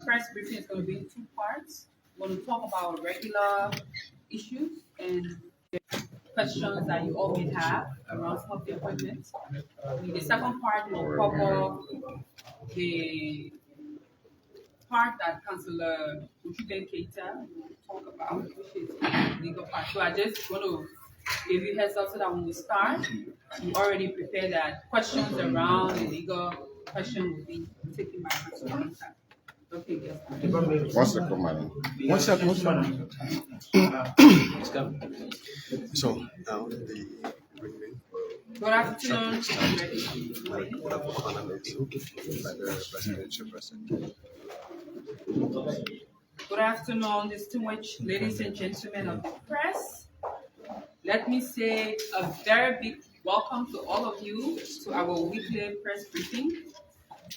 press briefing is going to be in two parts. We're going to talk about regular issues and questions that you all may have around some of the appointments. The second part will cover the part that Councillor Uchuben Keita will talk about, which is the legal part. So I just want to give you heads up so that when we start, you already prepare that questions around the legal question will be taken by Councillor Keita. Okay, yes. One second, madam. One second, madam. So now the briefing Good afternoon. Kula Fofana by the presidential person. Good afternoon, distinguished ladies and gentlemen of the press. Let me say a very big welcome to all of you to our weekly press briefing.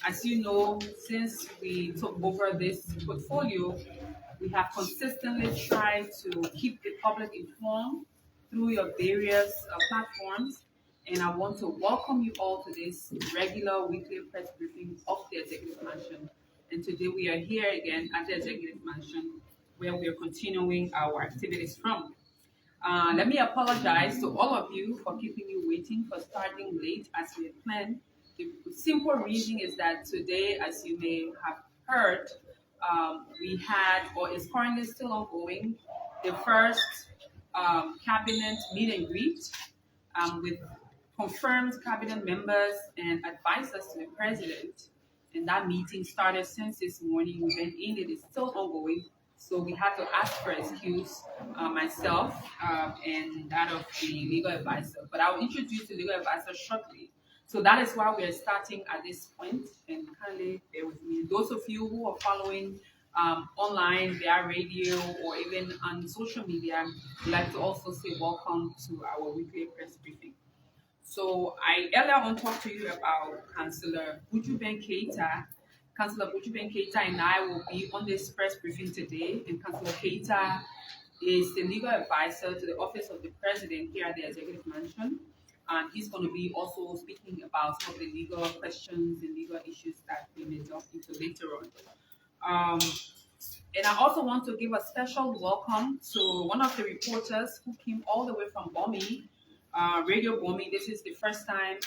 As you know, since we took over this portfolio, we have consistently tried to keep the public informed through your various platforms. And I want to welcome you all to this regular weekly press briefing of the Executive Mansion. And today we are here again at the Executive Mansion, where we are continuing our activities from. Let me apologize to all of you for keeping you waiting, for starting late as we had planned. The simple reason is that today, as you may have heard, we had, or is currently still ongoing, the first cabinet meet and greet with confirmed cabinet members and advisors to the president. And that meeting started since this morning. We went in, it is still ongoing. So we had to ask for excuse, myself and that of the legal advisor. But I'll introduce the legal advisor shortly. So that is why we are starting at this point, and kindly bear with me. Those of you who are following online via radio or even on social media, I'd like to also say welcome to our weekly press briefing. So I earlier on talked to you about Councillor Uchuben Keita. Councillor Uchuben Keita and I will be on this press briefing today, and Councillor Keita is the legal advisor to the Office of the President here at the Executive Mansion. And he's going to be also speaking about some of the legal questions and legal issues that we may delve into later on. And I also want to give a special welcome to one of the reporters who came all the way from Bomi, Radio Bomi. This is the first time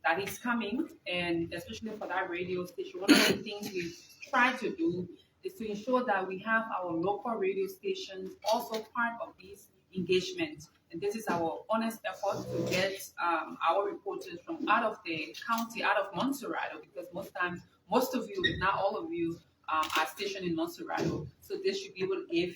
that he's coming, and especially for that radio station. One of the things we try to do is to ensure that we have our local radio stations also part of this engagement. And this is our honest effort to get our reporters from out of the county, out of Montserrat, because most of you, if not all of you, are stationed in Montserrat. So this should be able to give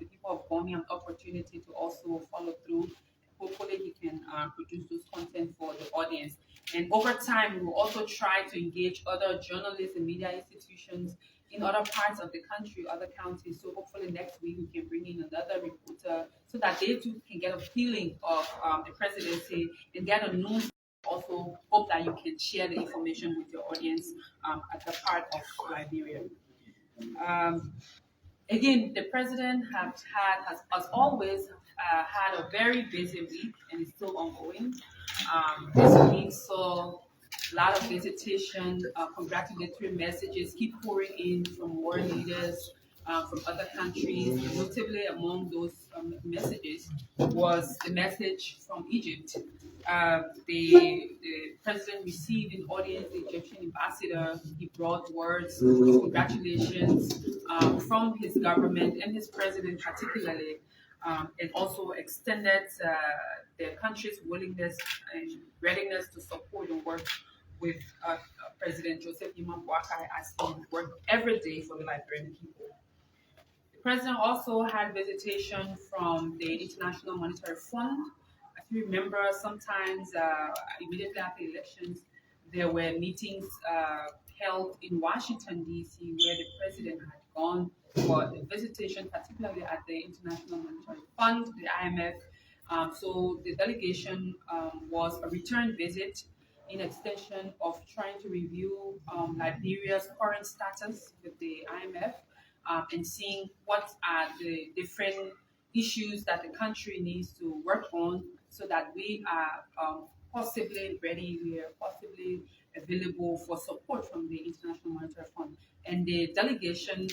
the people of Bomi an opportunity to also follow through. Hopefully he can produce those content for the audience. And over time, we will also try to engage other journalists and media institutions in other parts of the country, other counties. So hopefully next week we can bring in another reporter so that they too can get a feeling of the presidency and get a news. Also hope that you can share the information with your audience at the part of Liberia. Again, the president has always had a very busy week, and it's still ongoing. This week saw a lot of visitation, congratulatory messages keep pouring in from world leaders from other countries. Notably among those messages was the message from Egypt. The president received in audience the Egyptian ambassador. He brought words of congratulations from his government and his president particularly, and also extended their country's willingness and readiness to support and work with President Joseph Iman Boakai as he worked every day for the Liberian people. The president also had visitation from the International Monetary Fund. If you remember, sometimes immediately after elections, there were meetings held in Washington, D.C., where the president had gone for the visitation, particularly at the International Monetary Fund, the IMF. So the delegation was a return visit in extension of trying to review Liberia's current status with the IMF and seeing what are the different issues that the country needs to work on so that we are possibly ready, we are possibly available for support from the International Monetary Fund. And the delegation,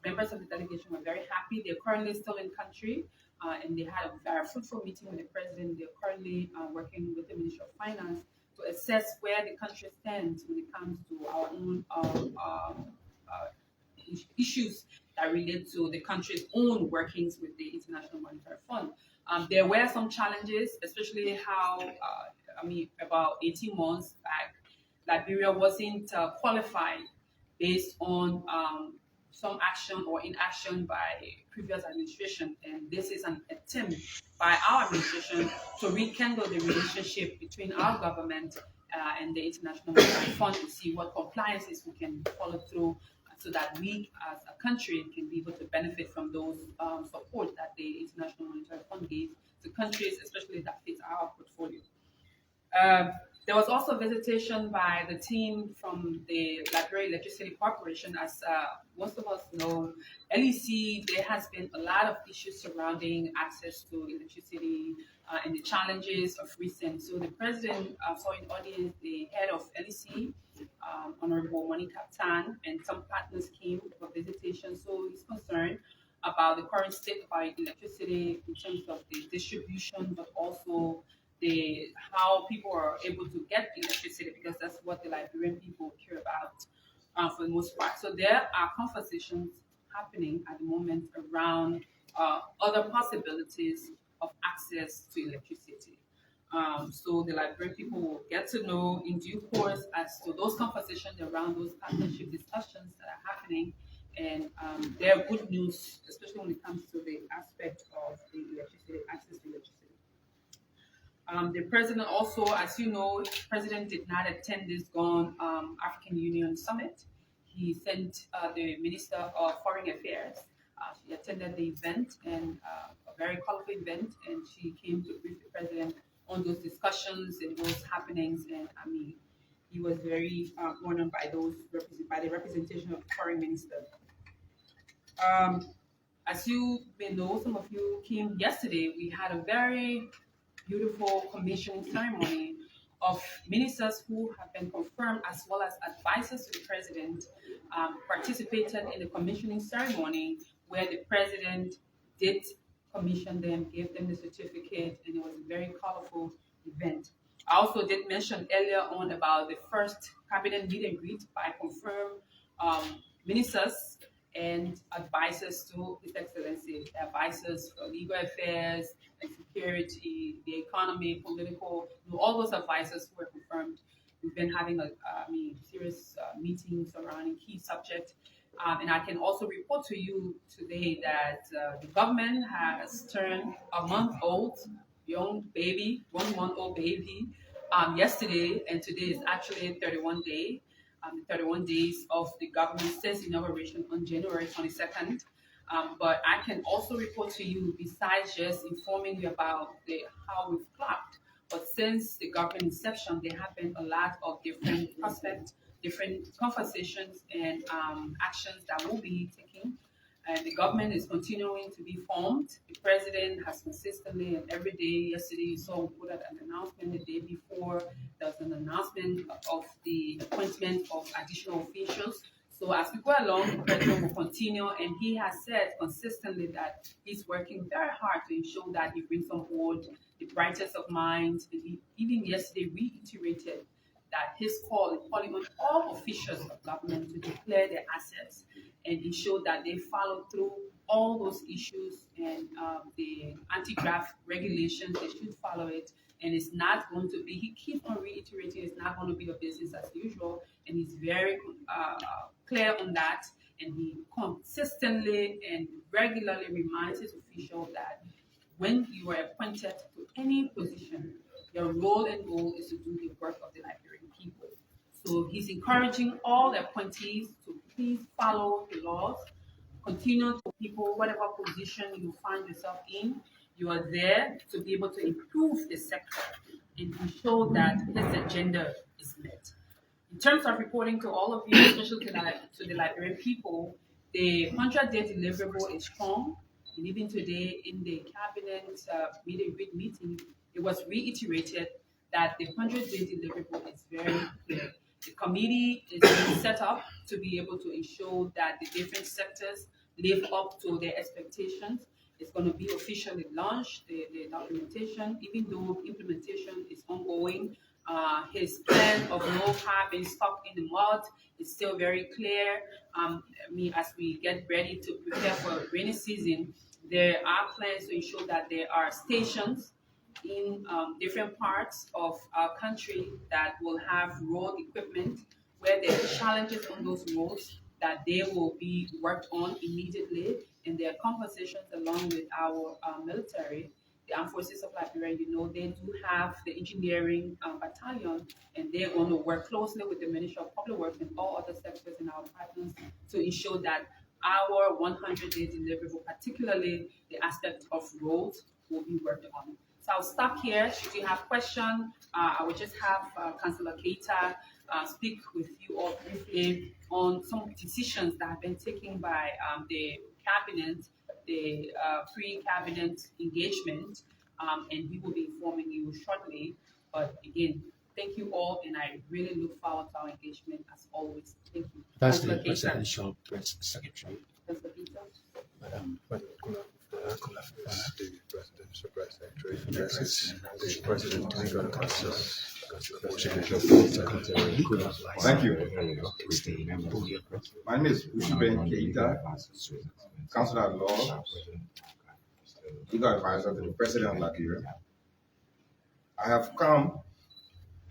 members of the delegation were very happy. They're currently still in country, and they had a very fruitful meeting with the president. They're currently working with the Ministry of Finance to assess where the country stands when it comes to our own issues that relate to the country's own workings with the International Monetary Fund. There were some challenges, especially how, about 18 months back, Liberia wasn't qualified based on some action or inaction by previous administration. And this is an attempt by our administration to rekindle the relationship between our government and the International Monetary Fund to see what compliances we can follow through so that we as a country can be able to benefit from those support that the International Monetary Fund gave to countries, especially that fit our portfolio. There was also visitation by the team from the Liberia Electricity Corporation. As most of us know, LEC, there has been a lot of issues surrounding access to electricity and the challenges of recent. So the president saw in audience the head of LEC, Honorable Monica Tan, and some partners came for visitation. So he's concerned about the current state of our electricity in terms of the distribution, but also how people are able to get electricity, because that's what the Liberian people care about for the most part. So there are conversations happening at the moment around other possibilities of access to electricity. So the Liberian people will get to know in due course as to those conversations around those partnership discussions that are happening. And they're good news, especially when it comes to the aspect of the electricity, access to electricity. The president also, as you know, the president did not attend this Gone African Union Summit. He sent the Minister of Foreign Affairs. She attended the event, and a very colorful event, and she came to brief the president on those discussions and those happenings. And he was very honored by by the representation of the foreign minister. As you may know, some of you came yesterday. We had a very beautiful commissioning ceremony of ministers who have been confirmed, as well as advisors to the president, participated in the commissioning ceremony where the president did commission them, gave them the certificate, and it was a very colorful event. I also did mention earlier on about the first cabinet meet and greet by confirmed ministers and advisors to His Excellency, advisors for legal affairs and security, the economy, political, all those advisors who were confirmed. We've been having a serious meetings surrounding key subjects. And I can also report to you today that the government has turned a month-old young baby, 1 month-old baby, yesterday, and today is actually 31 days. 31 days of the government since inauguration on January 22nd. But I can also report to you, besides just informing you about how we've clocked, but since the government inception, there have been a lot of different prospects, different conversations and actions that will be taken. And the government is continuing to be formed. The president has consistently and every day, yesterday you saw we put out an announcement, the day before there was an announcement of the appointment of additional officials. So as we go along, the president will continue, and he has said consistently that he's working very hard to ensure that he brings on board the brightest of minds. And he even yesterday reiterated that his call is calling on all officials of government to declare their assets and ensure that they follow through all those issues and the anti-graft regulations. They should follow it, and it's not going to be. He keeps on reiterating it's not going to be a business as usual, and he's very clear on that. And he consistently and regularly reminds his officials that when you are appointed to any position, your role and goal is to do the work of the Liberian people. So he's encouraging all the appointees to please follow the laws, continue to people, whatever position you find yourself in, you are there to be able to improve the sector and ensure that his agenda is met. In terms of reporting to all of you, especially to the Liberian people, the 100-day deliverable is strong. And even today in the cabinet meeting, it was reiterated that the 100-day deliverable is very clear. The committee is being set up to be able to ensure that the different sectors live up to their expectations. It's going to be officially launched, the documentation, even though implementation is ongoing. His plan of no car being stuck in the mud is still very clear. As we get ready to prepare for rainy season, there are plans to ensure that there are stations in different parts of our country that will have road equipment where there are challenges on those roads that they will be worked on immediately, and their conversations along with our military, the Armed Forces of Liberia. They do have the engineering battalion, and they're going to work closely with the Ministry of Public Works and all other sectors in our partners to ensure that our 100-day deliverable, particularly the aspect of roads, will be worked on. So I'll stop here. Should you have questions, I will just have Councillor Keita speak with you all briefly on some decisions that have been taken by the cabinet, the pre-cabinet engagement, and we will be informing you shortly. But again, thank you all, and I really look forward to our engagement as always. Thank you. That's the presidential press secretary. Councillor Keita. Madam Kula Fofana, the presidential press secretary. This is the president of the council. Thank you. My name is Ushiben Keita, Councillor at Law, legal advisor to the President of Liberia. I have come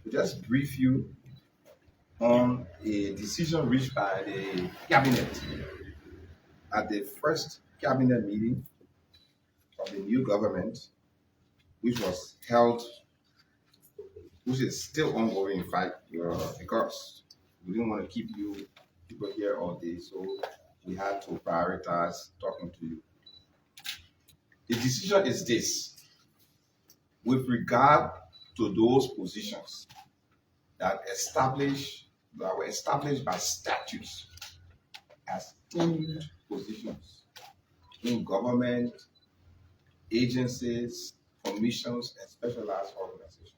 to just brief you on a decision reached by the Cabinet at the first Cabinet meeting of the new government, which was held, which is still ongoing, in fact, because we didn't want to keep you people here all day, so we had to prioritize talking to you. The decision is this: with regard to those positions that were established by statutes as tenured positions in government, agencies, commissions, and specialized organizations.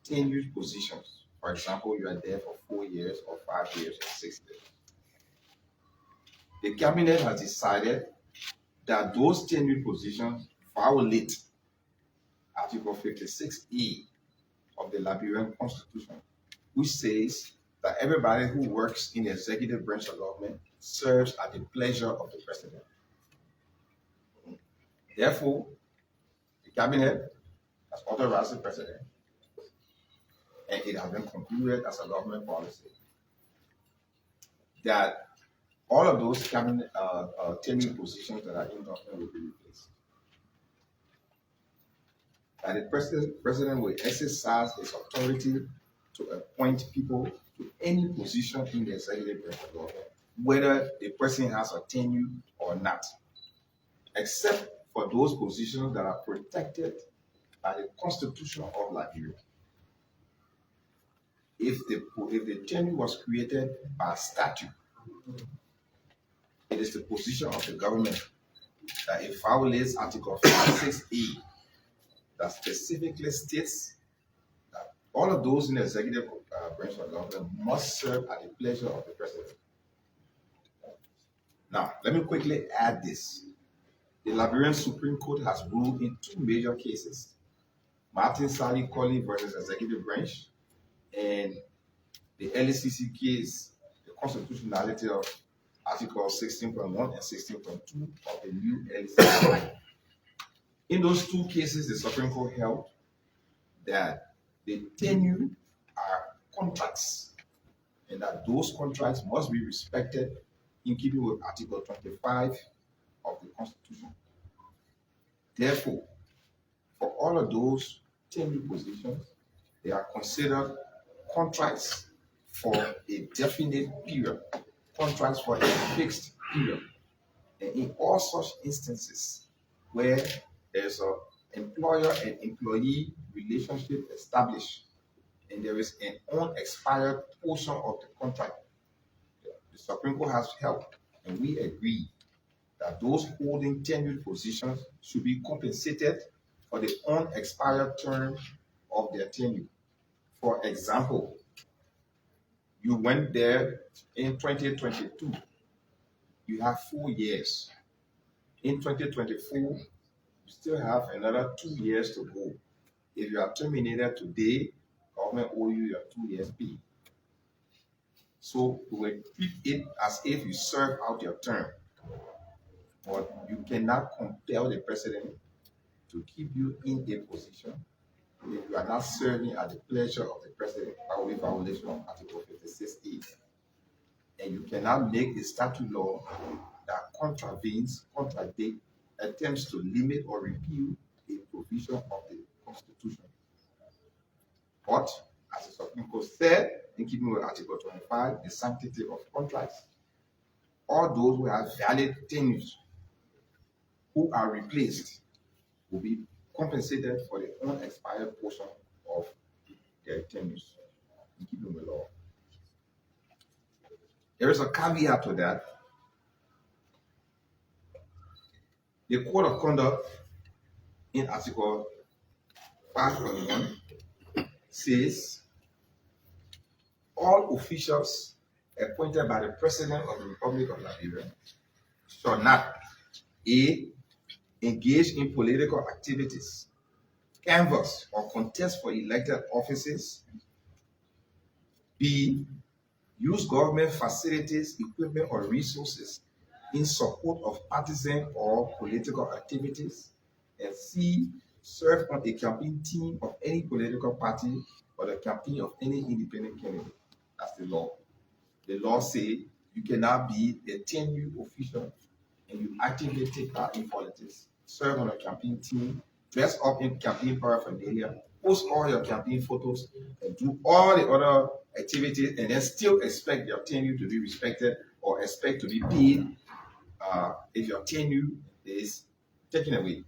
Tenured positions. For example, you are there for 4 years or 5 years or 6 years. The Cabinet has decided that those tenured positions violate Article 56E of the Liberian Constitution, which says that everybody who works in the executive branch of government serves at the pleasure of the President. Therefore, the Cabinet has authorized the President, and it has been concluded as a government policy, that all of those cabinet tenured positions that are in government will be replaced. And the President will exercise his authority to appoint people to any position in the executive branch of government, whether the person has a tenure or not, except for those positions that are protected by the Constitution of Liberia. If the tenure was created by statute, it is the position of the government that it violates Article 56E that specifically states that all of those in the executive branch of government must serve at the pleasure of the President. Now, let me quickly add this. The Liberian Supreme Court has ruled in 2 major cases: Martin Sally Colley versus Executive Branch, and the LECC case, the constitutionality of Article 16.1 and 16.2 of the new LECC. In those 2 cases, the Supreme Court held that the tenure are contracts, and that those contracts must be respected in keeping with Article 25 of the Constitution. Therefore, for all of those tenure positions, they are considered contracts for a definite period, contracts for a fixed period. And in all such instances where there's an employer and employee relationship established, and there is an unexpired portion of the contract, the Supreme Court has held, and we agree that those holding tenured positions should be compensated for the unexpired term of their tenure. For example, you went there in 2022, you have 4 years. In 2024, you still have another 2 years to go. If you are terminated today, government owe you your 2 years pay. So we will treat it as if you serve out your term. But you cannot compel the president to keep you in a position if you are not serving at the pleasure of the president. That will be violation of Article 56A. And you cannot make a statute law that contradicts, attempts to limit or repeal a provision of the Constitution. But, as the Supreme Court said, in keeping with Article 25, the sanctity of contracts, all those who have valid tenures who are replaced will be compensated for the unexpired portion of their tenures, in keeping with the law. There is a caveat to that. The Code of Conduct in Article 5.1 says all officials appointed by the President of the Republic of Liberia shall not A. engage in political activities, canvass or contest for elected offices, B. use government facilities, equipment, or resources in support of partisan or political activities, and C. serve on a campaign team of any political party or the campaign of any independent candidate. That's the law. The law says you cannot be a tenured official and you actively take part in politics, serve on a campaign team, dress up in campaign paraphernalia, post all your campaign photos, and do all the other activities, and then still expect your tenure to be respected or expect to be paid if your tenure is taken away.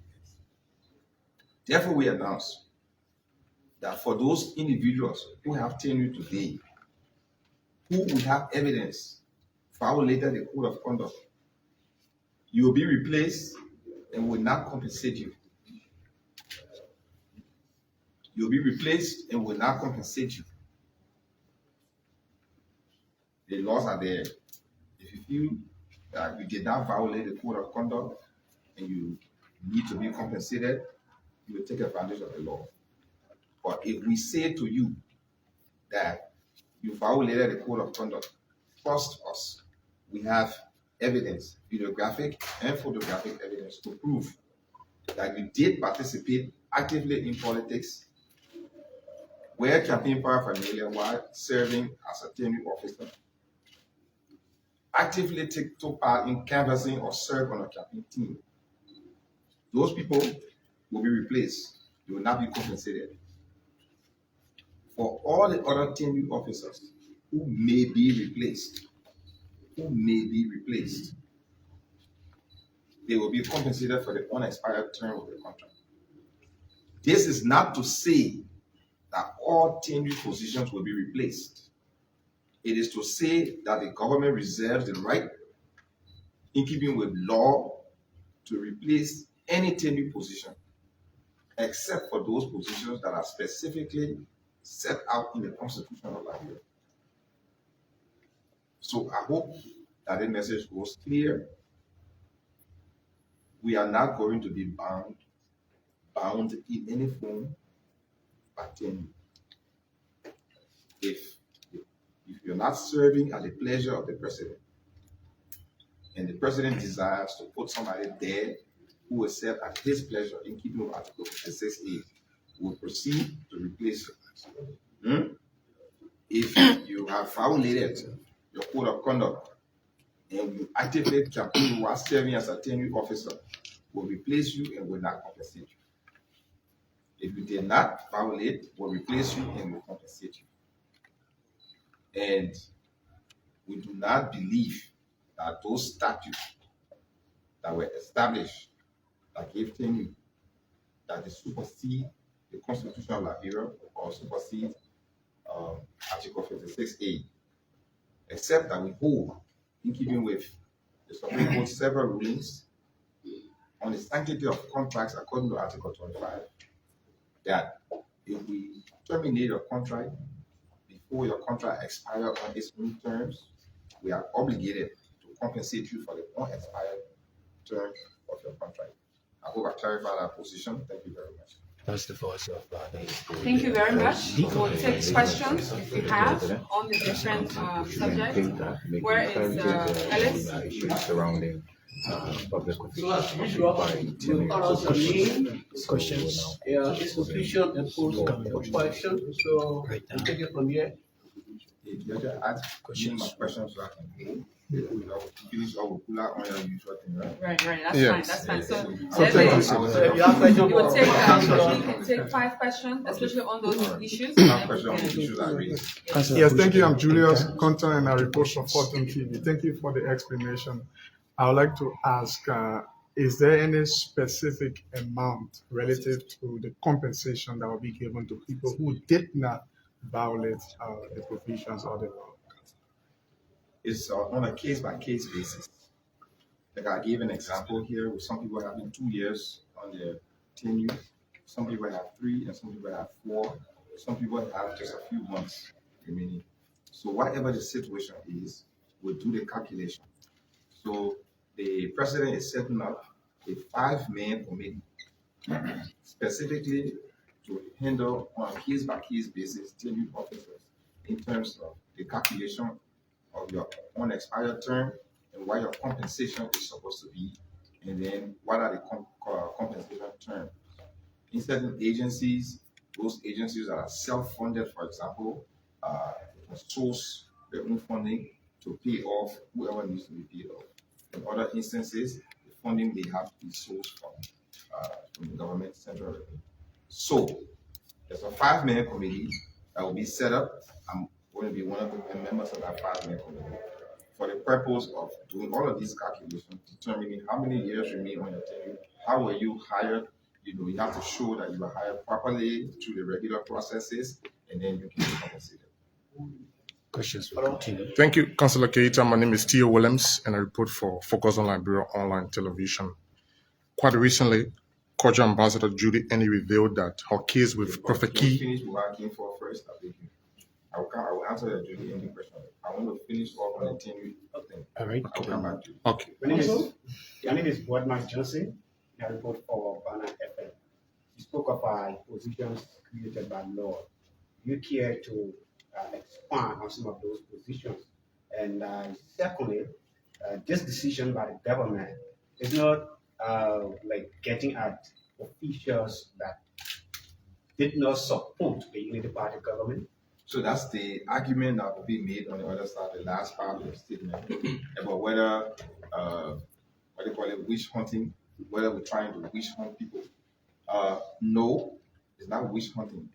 Therefore, we announce that for those individuals who have tenure today, who will have evidence violated the Code of Conduct, you will be replaced and will not compensate you. You will be replaced and will not compensate you. The laws are there. If you feel that you did not violate the Code of Conduct and you need to be compensated, you will take advantage of the law. But if we say to you that you violated the Code of Conduct, trust us. We have evidence, videographic and photographic evidence to prove that you did participate actively in politics, wear campaign paraphernalia while serving as a tenured officer, actively took part in canvassing or serve on a campaign team. Those people will be replaced. They will not be compensated. For all the other tenured officers who may be replaced, they will be compensated for the unexpired term of the contract. This is not to say that all tenured positions will be replaced. It is to say that the government reserves the right, in keeping with law, to replace any tenured position, except for those positions that are specifically set out in the Constitution of Liberia. So I hope that the message goes clear. We are not going to be bound in any form by tenure. If you're not serving at the pleasure of the president, and the president desires to put somebody there who will serve at his pleasure in keeping with Article 56A, will proceed to replace you. If you have violated your Code of Conduct and you actively campaign while serving as a tenured officer, will replace you and will not compensate you. If you did not violate, will replace you and will compensate you. And we do not believe that those statutes that were established that gave tenure, that they supersede the Constitution of Liberia or supersede Article 56A, except that we hold, in keeping with the Supreme Court's several rulings on the sanctity of contracts according to Article 25, that if we terminate your contract before your contract expires on its own terms, we are obligated to compensate you for the unexpired term of your contract. I hope I clarified that position. Thank you very much. That's the voice of Thank you very much. We'll take questions if we have on the different subjects. Where is Alice? surrounding public Questions. Yeah, institution and post question. So we take it from here. If you just ask questions so I can finish our Kula on your usual thing, right? Right. That's Yes. fine. So So if you have questions, you would take 5 questions, especially on those issues. Some question on the issues I raised. Yes, thank you. I'm Julius, content and a report from Fortune TV. Thank you for the explanation. I would like to ask, is there any specific amount relative to the compensation that will be given to people who did not violate the provisions of the law? It's on a case-by-case basis. Like I gave an example here with some people having 2 years on their tenure, some people have 3, and some people have 4, some people have just a few months remaining. So whatever the situation is, we'll do the calculation. So the president is setting up a 5-man committee specifically to handle on a case-by-case basis tenured officers in terms of the calculation of your unexpired term and what your compensation is supposed to be, and then what are the compensation terms. In certain agencies, those agencies that are self-funded, for example, source their own funding to pay off whoever needs to be paid off. In other instances, the funding they have to be sourced from the government, central revenue. So there's a 5-man committee that will be set up. I'm going to be one of the members of that 5-man committee for the purpose of doing all of these calculations, determining how many years remain on your tenure, how were you hired. You have to show that you were hired properly through the regular processes, and then you can be compensated. questions will continue. Thank you, Councillor Keita. My name is Theo Williams, and I report for Focus on Liberia Online Television. Quite recently, Culture Ambassador Judy Eni revealed that her case with Prophet Can you Key. finish what I came for first? I beg you. I will answer the Judy any question. I want to finish off on the tenure thing. All right. I'll come back to you. Okay. My name is Boardman Johnson. I report for Ghana FM. You spoke of positions created by law. Do you care to expand on some of those positions? And secondly, this decision by the government is not like getting at officials that did not support the Unity Party government. So that's the argument that will be made on the other side, the last part of the statement, about whether, what they call it, witch hunting, whether we're trying to witch hunt people. No, it's not witch hunting.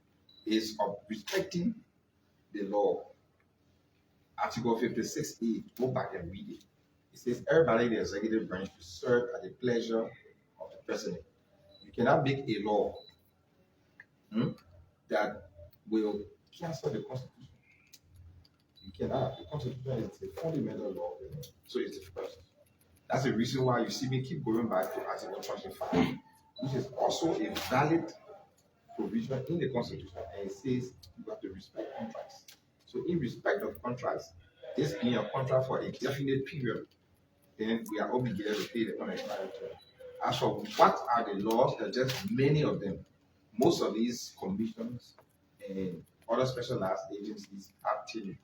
It's of respecting the law. Article 56A, go back and read it. It says everybody in the executive branch will serve at the pleasure of the president. You cannot make a law that will cancel the Constitution. You cannot. The Constitution is a fundamental law, so it's the first. That's the reason why you see me keep going back to Article 25, which is also a valid provision in the Constitution, and it says you have to respect contracts. So in respect of contracts, this being a contract for a definite period, then we are obligated to pay the unexpired term. As for what are the laws, there are just many of them. Most of these commissions and other specialized agencies have tenure.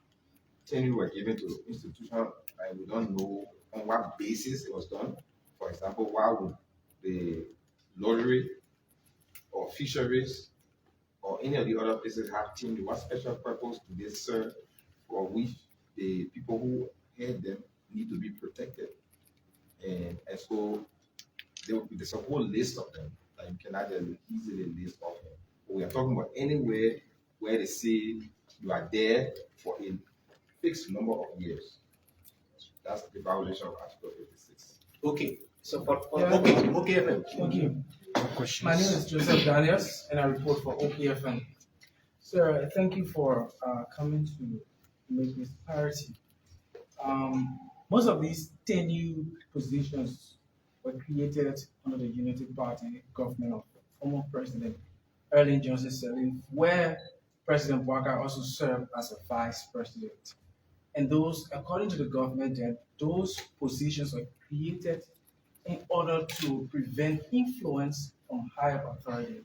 Tenure were given to institutions, and we don't know on what basis it was done. For example, why would the lottery or fisheries or any of the other places have tenure? What special purpose do they serve for which the people who head them need to be protected? And so there's a whole list of them that you cannot easily list off them. But we are talking about anywhere where they say you are there for a fixed number of years. That's the violation of Article 56. Okay. So for OPFM. Okay. Questions. My name is Joseph Darius, and I report for OPFM. Sir, thank you for coming to make this clarity. Most of these tenure positions were created under the Unity Party government of former President Erling Johnson Sirleaf, where President Bouakai also served as a vice president. And those, according to the government, then those positions were created in order to prevent influence from higher authority.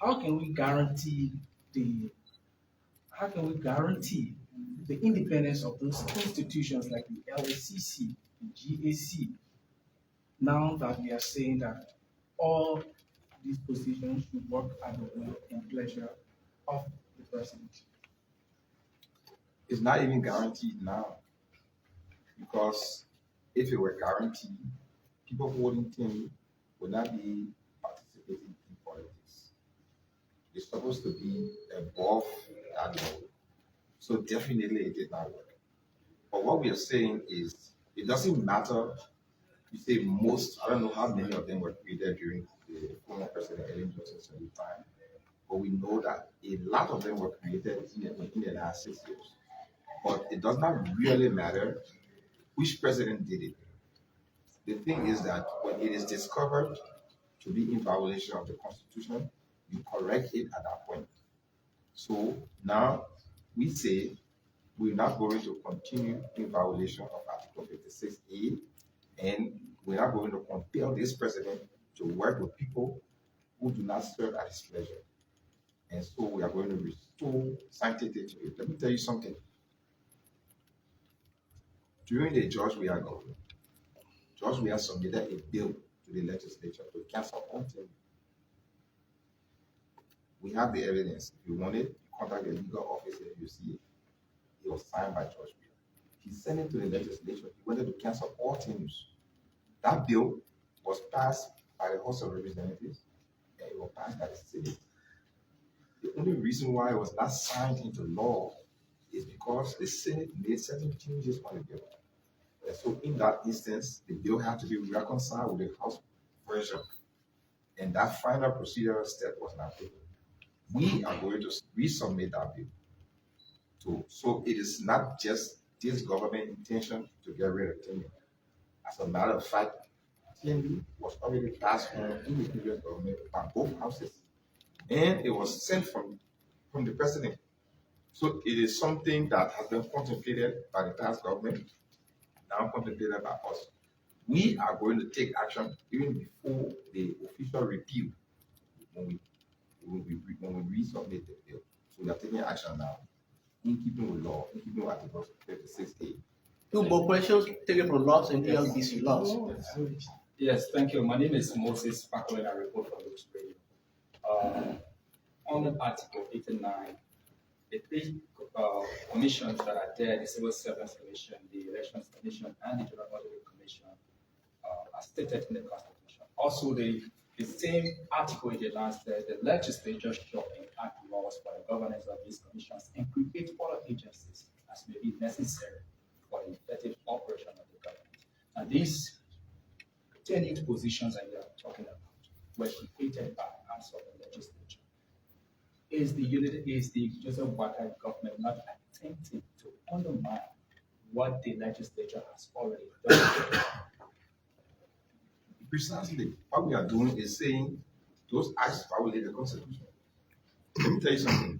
How can we guarantee the how can we guarantee the independence of those institutions like the LACC, the GAC, now that we are saying that all these positions should work at the will and pleasure of the president? It's not even guaranteed now, because if it were guaranteed, people holding tenure would not be participating in politics. It's supposed to be above that level. So definitely it did not work. But what we are saying is, it doesn't matter. You say most, I don't know how many of them were created during the former President Ellen Johnson's time, but we know that a lot of them were created in the last 6 years. But it does not really matter which president did it. The thing is that when it is discovered to be in violation of the Constitution, you correct it at that point. So now we say we're not going to continue in violation of Article 56A, and we're not going to compel this president to work with people who do not serve at his pleasure. And so we are going to restore sanctity to it. Let me tell you something. During the George Weah government, George Weah submitted a bill to the legislature to cancel all tenure. We have the evidence. If you want it, you contact the legal office and you see it. It was signed by George Weah. He sent it to the legislature. He wanted to cancel all tenures. That bill was passed by the House of Representatives and it was passed by the Senate. The only reason why it was not signed into law is because the Senate made certain changes on the bill. And so in that instance, the bill had to be reconciled with the House version. And that final procedural step was not taken. We are going to resubmit that bill. So it is not just this government intention to get rid of tenure. As a matter of fact, tenure was already passed on in the previous government by both houses. And it was sent from the president. So it is something that has been contemplated by the past government, now contemplated by us. We are going to take action even before the official repeal when we resubmit the bill. So we are taking action now in keeping with law, in keeping with Article 56A. Two more questions taken from laws and LBC laws. Yes, thank you. My name is Moses Pakwe, and I report from Liberia. On Article 89, the three commissions that are there, the Civil Service Commission, the Elections Commission, and the General Auditor Commission, are stated in the Constitution. Also, the same Article 89 says the legislature shall enact laws for the governance of these commissions and create other agencies as may be necessary for the effective operation of the government. And these tenured positions that you are talking about were created by hands of the legislature. Is the Joseph Boakai government not attempting to undermine what the legislature has already done? Precisely. What we are doing is saying those acts violate the Constitution. Let me tell you something.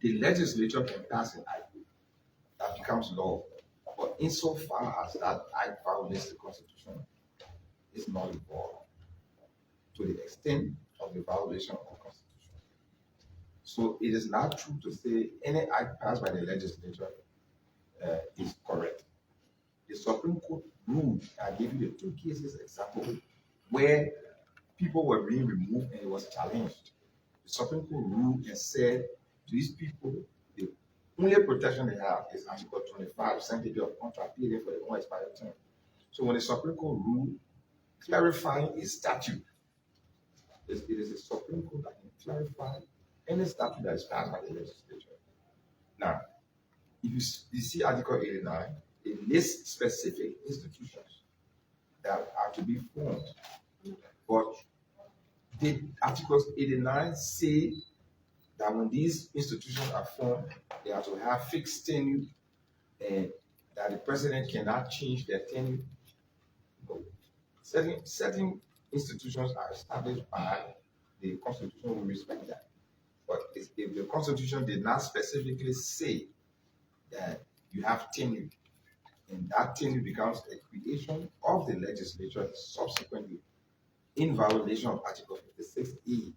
The legislature can pass an act that becomes law, but insofar as that act violates the Constitution, it's not involved to the extent of the violation of the Constitution. So it is not true to say any act passed by the legislature is correct. The Supreme Court ruled, I gave you the two cases example, where people were being removed and it was challenged. The Supreme Court ruled and said to these people, the only protection they have is Article 25, sanctity of contract period for the unexpired term. So when the Supreme Court ruled clarifying a statute, it is the Supreme Court that can clarify any statute that is passed by the legislature. Now, if you see Article 89, it lists specific institutions that are to be formed. But did Article 89 say that when these institutions are formed, they are to have fixed tenure and that the president cannot change their tenure? No. Certain institutions are established by the Constitution. We respect that. if the Constitution did not specifically say that you have tenure, and that tenure becomes a creation of the legislature subsequently in violation of Article 56E,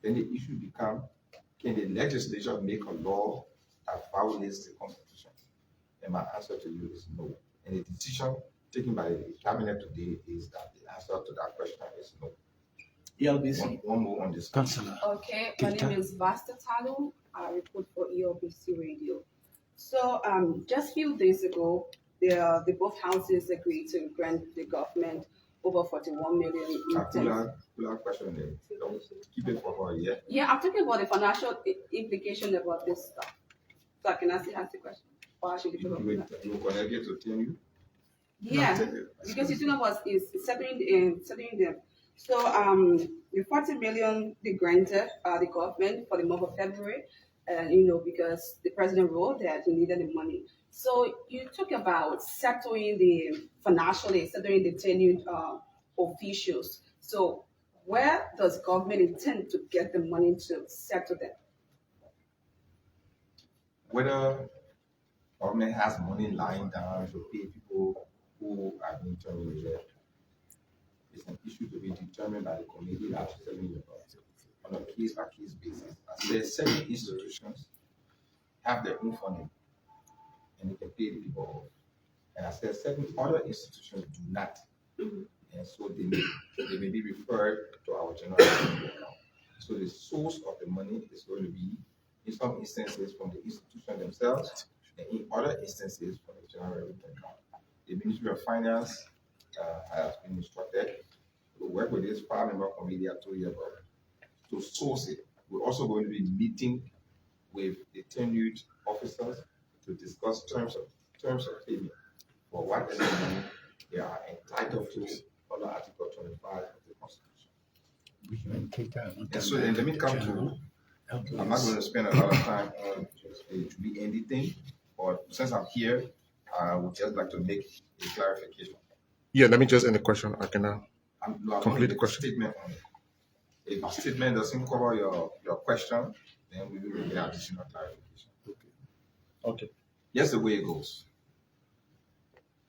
then the issue becomes, can the legislature make a law that violates the Constitution? And my answer to you is no. And the decision taken by the cabinet today is that the answer to that question is no. One more on this. Councillor. Okay, my name is Vasta Talu. I report for ELBC Radio. So just a few days ago, the both houses agreed to grant the government over 41 million. Kula question there. Don't keep it for her, yeah? Yeah, I'm talking about the financial implication about this stuff. So I can ask the question. Or I should You connect it to TNU? Yeah, because you know what is settling them. So the 40 million they granted the government for the month of February, because the president wrote that he needed the money. So you talk about settling the financially, settling the tenured officials. So where does government intend to get the money to settle them? Whether government has money lying down to pay people who are being terminated, it's an issue to be determined by the committee that's selling the budget on a case-by-case basis. As there's certain institutions have their own funding and they can pay the people off. And as there's certain other institutions do not. And so they may be referred to our general revenue account. So the source of the money is going to be, in some instances, from the institution themselves, and in other instances, from the general revenue account. The Ministry of Finance has been instructed to work with this 5-member committee I told you about to source it. We're also going to be meeting with the tenured officers to discuss terms of payment for whatever money they are entitled to under Article 25 of the Constitution. And so then let me come to, I'm not going to spend a lot of time on the ending thing, but since I'm here, I would just like to make a clarification. Yeah, let me just end the question. I can I'm complete the a question. statement on it. If the statement doesn't cover your question, then we will get additional clarification. Okay. Here's the way it goes.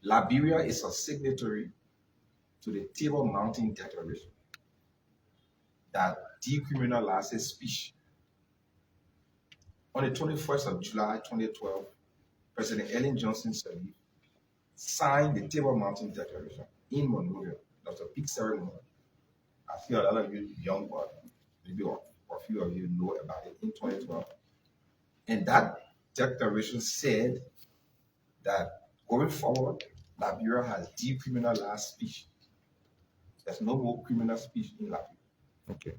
Liberia is a signatory to the Table Mountain Declaration that decriminalizes speech. On the 21st of July 2012, President Ellen Johnson Sirleaf signed the Table Mountain Declaration in Monrovia. That was a big ceremony. I see a lot of you young, but maybe a few of you know about it in 2012. And that declaration said that going forward, Liberia has decriminalized speech. There's no more criminal speech in Liberia. Okay.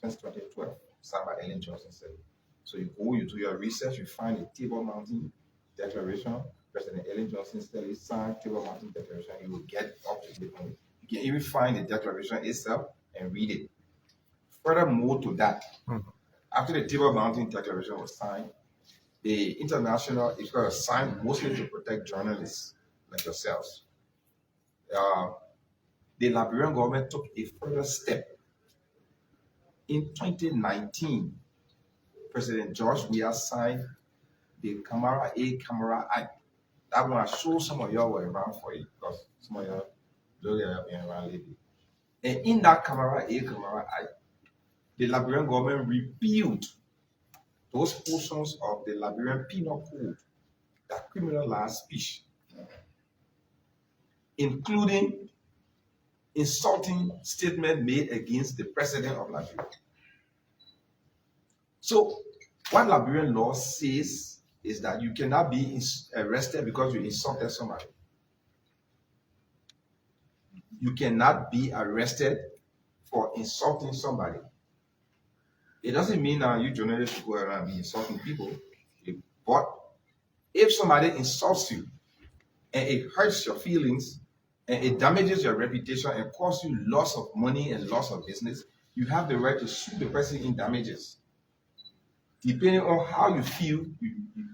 Since 2012, signed by Ellen Johnson Sirleaf. So you do your research, you find the Table Mountain Declaration. President Ellen Johnson Sirleaf signed Table Mountain Declaration. You will get up to date on it. You can even find the declaration itself and read it. Furthermore to that, after the Table Mountain Declaration was signed, the international, it was signed mostly to protect journalists like yourselves. The Liberian government took a further step. In 2019, President George Weah signed the Camara A. Camara Act. That one I sure some of y'all were around for it because some of y'all have been around lately. And in that Camara A. Camara Act, the Liberian government repealed those portions of the Liberian Penal Code that criminalize speech, including insulting statement made against the president of Liberia. So what Liberian law says is that you cannot be arrested because you insulted somebody. You cannot be arrested for insulting somebody. It doesn't mean that you journalists go around and be insulting people, but if somebody insults you and it hurts your feelings and it damages your reputation and causes you loss of money and loss of business, you have the right to sue the person in damages. Depending on how you feel, you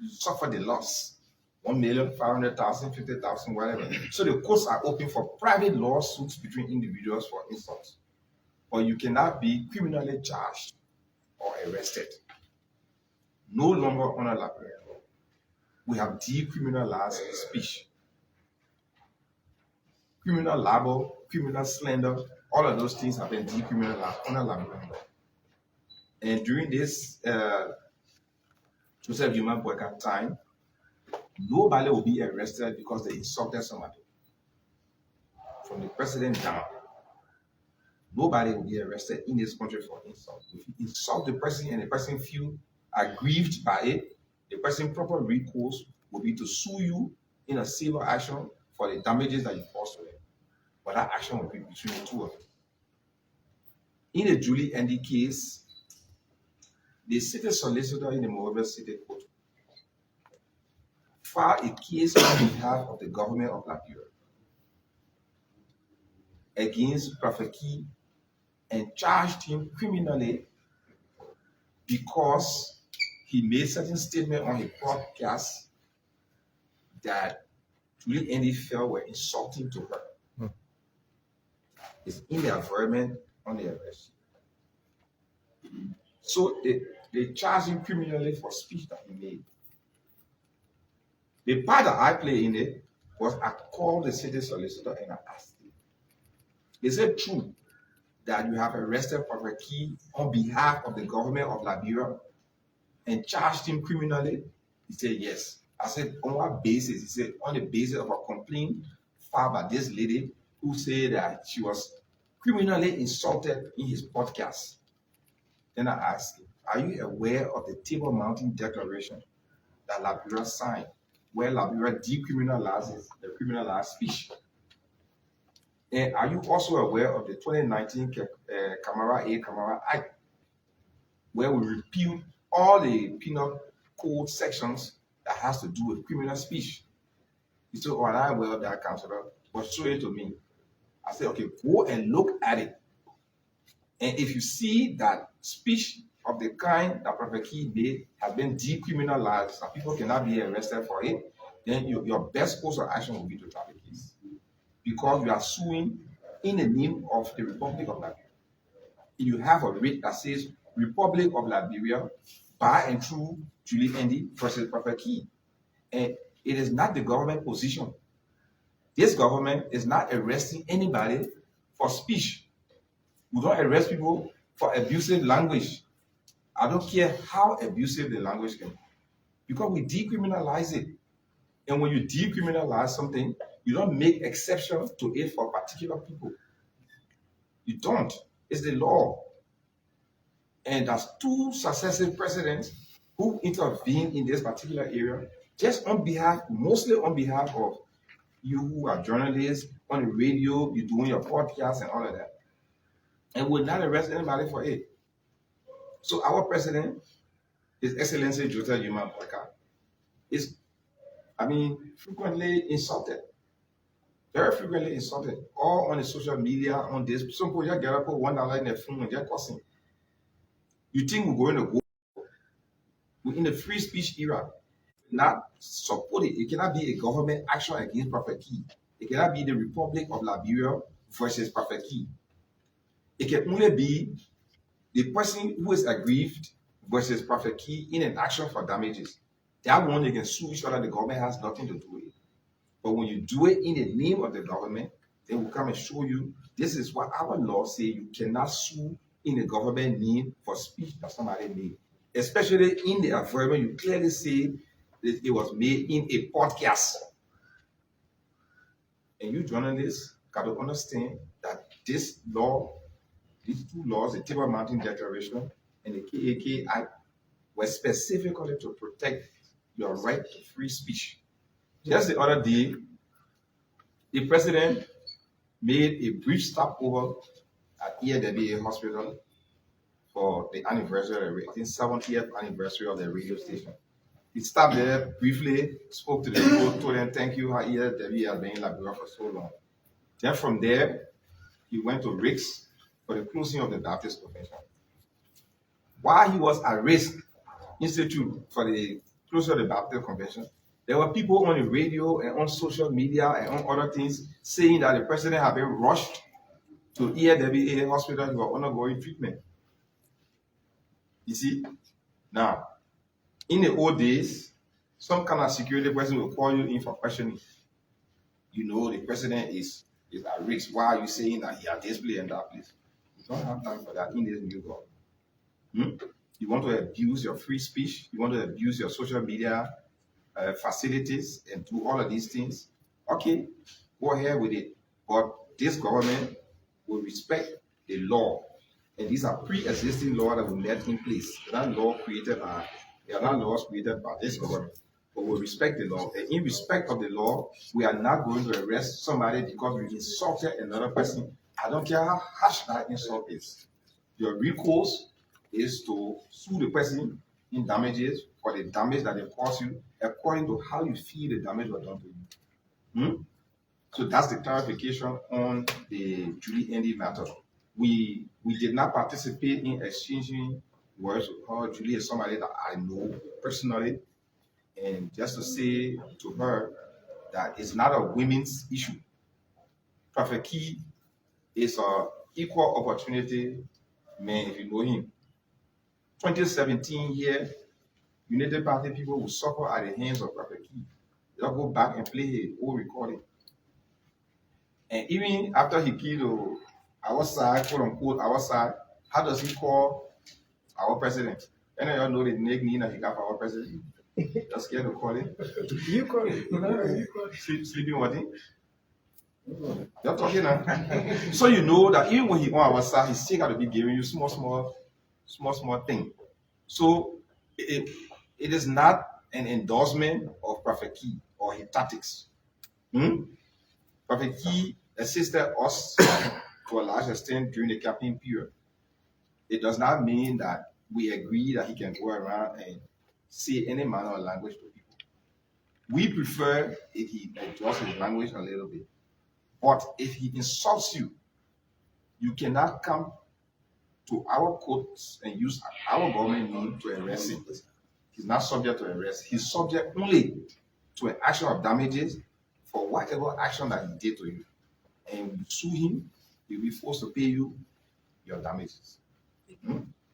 suffer the loss. 1,500,000, 50,000, whatever. So the courts are open for private lawsuits between individuals for insults. But you cannot be criminally charged or arrested no longer under Liberia law. We have decriminalized speech. Criminal libel, criminal slander, all of those things have been decriminalized under Liberian law. And during this Joseph Human Boycott time, nobody will be arrested because they insulted somebody. From the president down, nobody will be arrested in this country for insult. If you insult the person and the person feel aggrieved by it, the person proper recourse will be to sue you in a civil action for the damages that you caused to them. But that action will be between the two of them. In the Julie Andy case, the city solicitor in the Monrovia City Court filed a case on behalf of the government of Liberia against Prophet Key and charged him criminally because he made certain statements on his podcast that Julie Andy felt were insulting to her. It's in the environment on the arrest. So they charged him criminally for speech that he made. The part that I play in it was I called the city solicitor and I asked him. Is it true that you have arrested Prophet Key on behalf of the government of Liberia and charged him criminally? He said yes. I said, on what basis? He said, on the basis of a complaint filed by this lady who said that she was criminally insulted in his podcast. Then I asked him, are you aware of the Table Mountain Declaration that Liberia signed, where Liberia decriminalizes the criminalized speech? And are you also aware of the 2019 Camara Act, where we repealed all the penal code sections that has to do with criminal speech? He said, oh, I'm not aware of that, Councillor, but show it to me. I said, okay, go and look at it. And if you see that speech of the kind that Prophet Key made has been decriminalized and people cannot be arrested for it, then your best course of action will be to drop a case. Because you are suing in the name of the Republic of Liberia. You have a writ that says Republic of Liberia by and through Julie Andy versus Prophet Key. And it is not the government position. This government is not arresting anybody for speech. We don't arrest people for abusive language. I don't care how abusive the language can be. Because we decriminalize it. And when you decriminalize something, you don't make exception to it for particular people. You don't. It's the law. And there's two successive presidents who intervened in this particular area, just on behalf, mostly on behalf of you who are journalists, on the radio, you're doing your podcast and all of that. And would not arrest anybody for it. So our president, His Excellency Joseph Human Boycott, is, frequently insulted. Very frequently insulted. All on the social media, on this. Some people just get up, put $1 in their phone and just cussing. You think we're going to go? We're in the free speech era. Not support it. It cannot be a government action against Prophet Key. It cannot be the Republic of Liberia versus Prophet Key. It can only be the person who is aggrieved versus Prophet Key in an action for damages. That one, they can sue each other. The government has nothing to do with it. But when you do it in the name of the government, they will come and show you this is what our law say. You cannot sue in the government name for speech that somebody made. Especially in the environment, you clearly say that it was made in a podcast. And you journalists got to understand that this law, these two laws, the Table Mountain Declaration and the KAK Act, were specifically to protect your right to free speech. Just the other day, the president made a brief stopover at EAWA Hospital for the anniversary, I think 70th anniversary of the radio station. He stopped there briefly, spoke to the people, told them thank you how EAWA has been in Liberia for so long. Then from there, he went to Rick's for the closing of the Baptist Convention. While he was at Risk Institute for the closing of the Baptist Convention, there were people on the radio and on social media and on other things saying that the president had been rushed to EAWA hospital for undergoing treatment. You see? Now, In the old days, some kind of security person will call you in for questioning. You know the president is at risk. Why are you saying that he had this place and that place? You don't have time for that in this new government. You want to abuse your free speech, you want to abuse your social media facilities and do all of these things. Okay, go ahead with it. But this government will respect the law. And these are pre-existing laws that we let in place. They're not laws created by this government. But we respect the law. And in respect of the law, we are not going to arrest somebody because we insulted another person. I don't care how harsh that insult is. Your recourse is to sue the person in damages for the damage that they caused you, according to how you feel the damage was done to you. So that's the clarification on the Julie Andy matter. We did not participate in exchanging words with her. Julie is somebody that I know personally. And just to say to her that it's not a women's issue. Prophet Key is an equal opportunity man, if you know him. 2017 here, United Party people will suffer at the hands of Prophet Key. They'll go back and play his old recording. And even after he killed our side, quote unquote, our side, how does he call our president? Any of y'all know the nickname that he got for our president? You're scared to call it? You call it. Sleeping what? You're talking now. So you know that even when he on our side, he still got to be giving you small thing. So it is not an endorsement of Prophet Key or his tactics. Prophet Key assisted us to a large extent during the campaign period. It does not mean that we agree that he can go around and say any manner of language to people. We prefer if he adjusts his language a little bit. But if he insults you, you cannot come to our courts and use our government name to arrest him. He's not subject to arrest. He's subject only to an action of damages for whatever action that he did to you. And you sue him, he'll be forced to pay you your damages.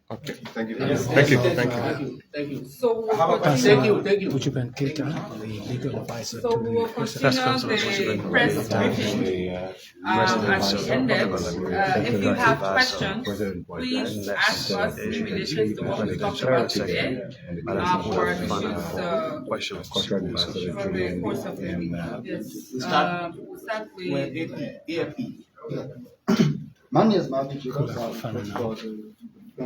Okay. Thank you. Thank you. So we will continue. Thank you. Would you can cater the legal advisor So to we will the continue the press briefing as we ended. If you have questions, please ask us in relation to what we talked about today, or issues for the course of the week. Yes. We'll start with AFP. My name is Marvin Jacobs. I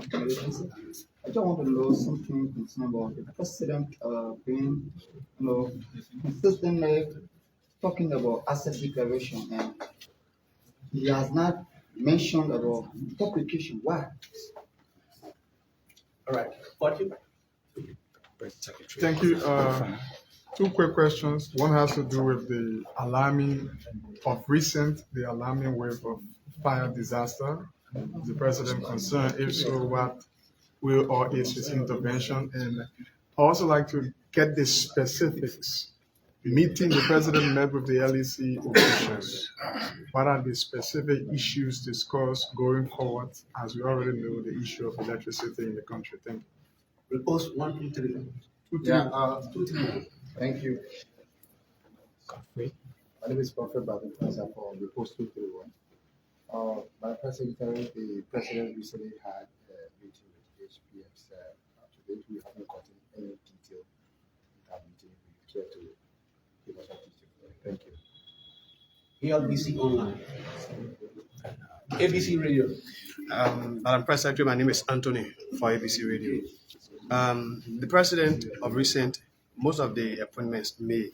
just want to know something concerning about the president being, consistently talking about asset declaration, and he has not mentioned about publication. Why? All right. What you? Thank you. Two quick questions. One has to do with the alarming wave of fire disaster. Is the president concerned? If so, what will or is his intervention? And I also like to get the specifics. Meeting the president met with the LEC officials. What are the specific issues discussed going forward? As we already know, the issue of electricity in the country. Thank you. We'll post 1, 2, 3. 2, 3. Yeah, 2, 3. Thank you. My name is Prophet Babin Plaza for the Post 231. My press secretary, the president recently had a meeting with HPF. To date, we haven't gotten any detail in that meeting. We care to give us a detail. Thank you. ALBC Online. ABC Radio. Madam Press Secretary, my name is Anthony for ABC Radio. The president of recent, most of the appointments made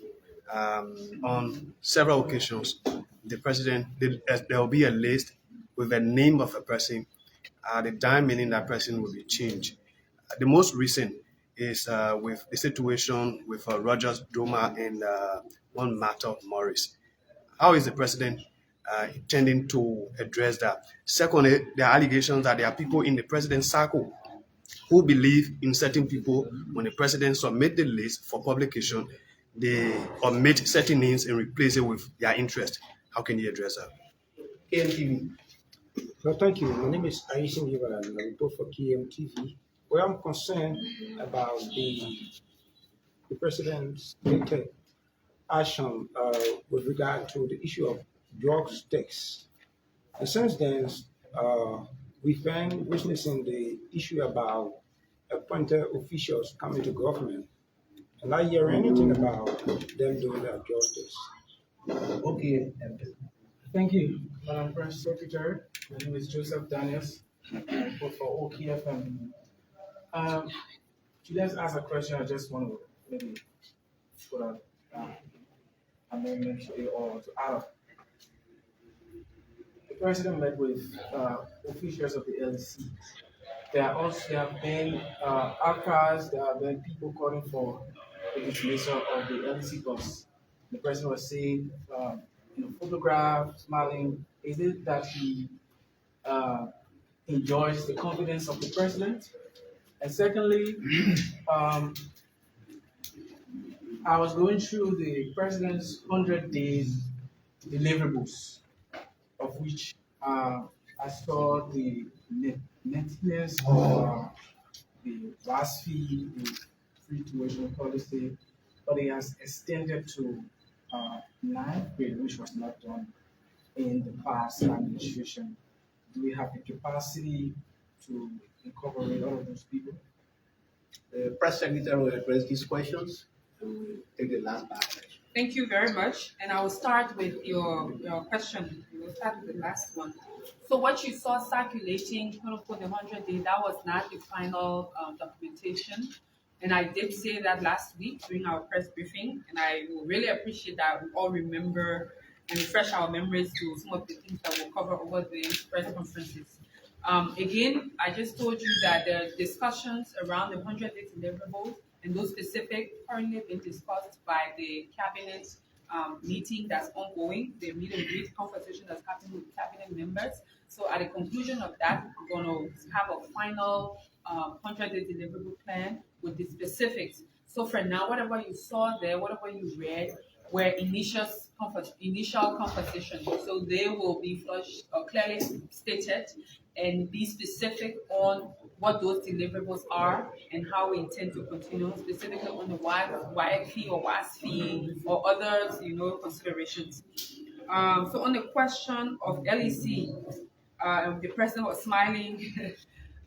on several occasions, the president, there will be a list with the name of a person, the time meaning that person will be changed. The most recent is with the situation with Rogers Doma and one matter of Morris. How is the president intending to address that? Secondly, there are allegations that there are people in the president's circle who believe in certain people. When the president submit the list for publication, they omit certain names and replace it with their interest. How can you address that? KMTV. No, thank you. My name is Aishin Ibaran. I report for KMTV. where I'm concerned about the president's stated action with regard to the issue of drugs tax. And since then, we've been witnessing the issue about appointed officials coming to government and not hear anything about them doing their justice. Okay, thank you, Madam Press Secretary. My name is Joseph Daniels. I report for OKFM. Let's ask a question. I just want to maybe put an amendment to it or to add up. The president met with officials of the LEC. There have been outcries. There have been people calling for the dismissal of the LEC boss. The president was saying, photograph, smiling. Is it that he enjoys the confidence of the president? And secondly, I was going through the president's 100 days deliverables, of which I saw the maintenance of the last fee, the free tuition policy, but it has extended to ninth grade, which was not done in the past administration. Do we have the capacity to incorporate all of those people? The press secretary will address these questions and we'll take the last part. Thank you very much. And I will start with your question. We'll start with the last one. So what you saw circulating, quote unquote, the 100 days, that was not the final documentation. And I did say that last week during our press briefing, and I will really appreciate that we all remember and refresh our memories to some of the things that we'll cover over the press conferences. Again, I just told you that there are discussions around the 100-day deliverables, and those specific currently being discussed by the cabinet meeting that's ongoing, the meet and greet conversation that's happening with cabinet members. So at the conclusion of that, we're going to have a final 100-day deliverable plan with the specifics. So for now, whatever you saw there, whatever you read, were initial conversations. So they will be clearly stated and be specific on what those deliverables are and how we intend to continue, specifically on the WIAC fee or WAS fee or other, considerations. So on the question of LEC, the president was smiling.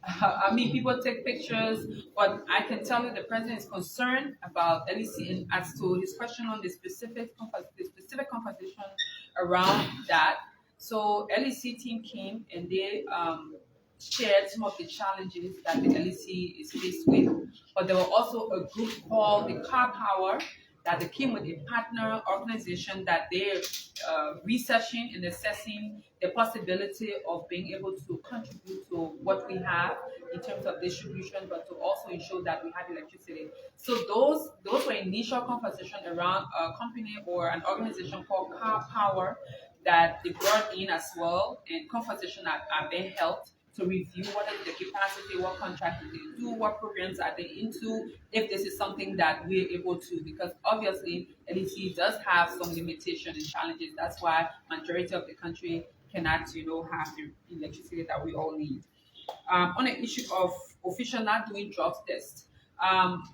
I mean, people take pictures, but I can tell you the president is concerned about LEC and as to his question on the specific conversation around that. So LEC team came and they shared some of the challenges that the LEC is faced with, but there was also a group called the Car Power that they came with a partner organization that they're researching and assessing the possibility of being able to contribute to what we have in terms of distribution, but to also ensure that we have electricity. So those were initial conversations around a company or an organization called Car Power that they brought in as well, and conversations are being held to review what is the capacity, what contract do they do, what programs are they into, if this is something that we're able to, because obviously LEC does have some limitations and challenges. That's why majority of the country cannot, have the electricity that we all need. On the issue of official not doing drug tests,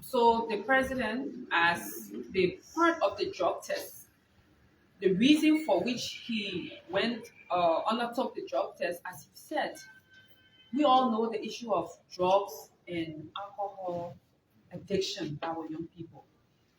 so the president, as the part of the drug test, the reason for which he went undertook the drug test, as he said, we all know the issue of drugs and alcohol addiction by our young people.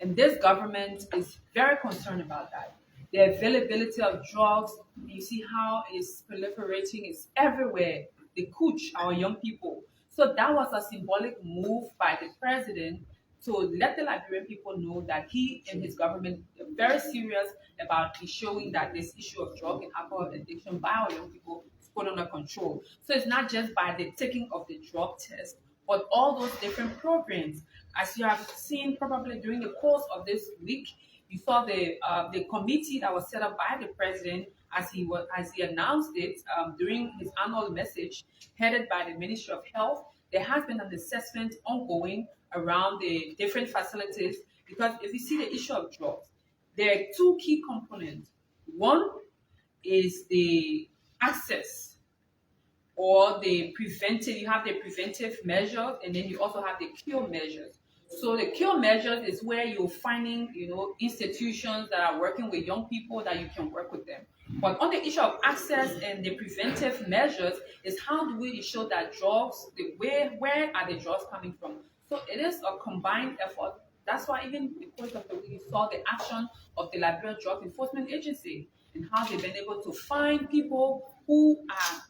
And this government is very concerned about that. The availability of drugs, you see how it's proliferating, it's everywhere. They coach our young people. So that was a symbolic move by the president to let the Liberian people know that he and his government are very serious about ensuring that this issue of drug and alcohol addiction by our young people is put under control. So it's not just by the taking of the drug test, but all those different programs. As you have seen probably during the course of this week, you saw the committee that was set up by the president as he announced it during his annual message, headed by the Ministry of Health. There has been an assessment ongoing around the different facilities, because if you see the issue of drugs, there are two key components. One is the access or the preventive, you have the preventive measures, and then you also have the cure measures. So the cure measures is where you're finding, institutions that are working with young people that you can work with them. But on the issue of access and the preventive measures is how do we ensure that drugs, where are the drugs coming from? So it is a combined effort. That's why even the course of the week you saw the action of the Liberia Drug Enforcement Agency and how they've been able to find people who are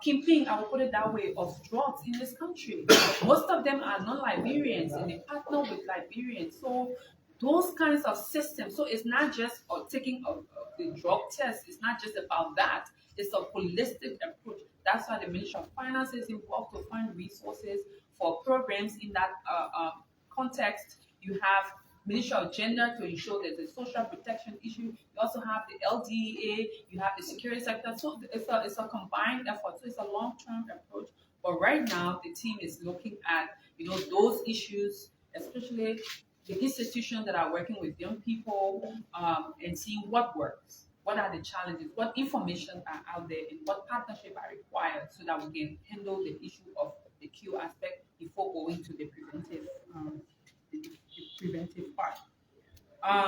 kingpin, I will put it that way, of drugs in this country. Most of them are non-Liberians and they partner with Liberians. So those kinds of systems. So it's not just taking the drug test. It's not just about that. It's a holistic approach. That's why the Ministry of Finance is involved to find resources for programs in that context. You have Ministry of Gender to ensure there's a social protection issue. You also have the LDEA, you have the security sector. So it's a combined effort. So it's a long-term approach. But right now, the team is looking at those issues, especially the institutions that are working with young people, and seeing what works, what are the challenges, what information are out there, and what partnership are required so that we can handle the issue of the Q aspect before going to the preventive part.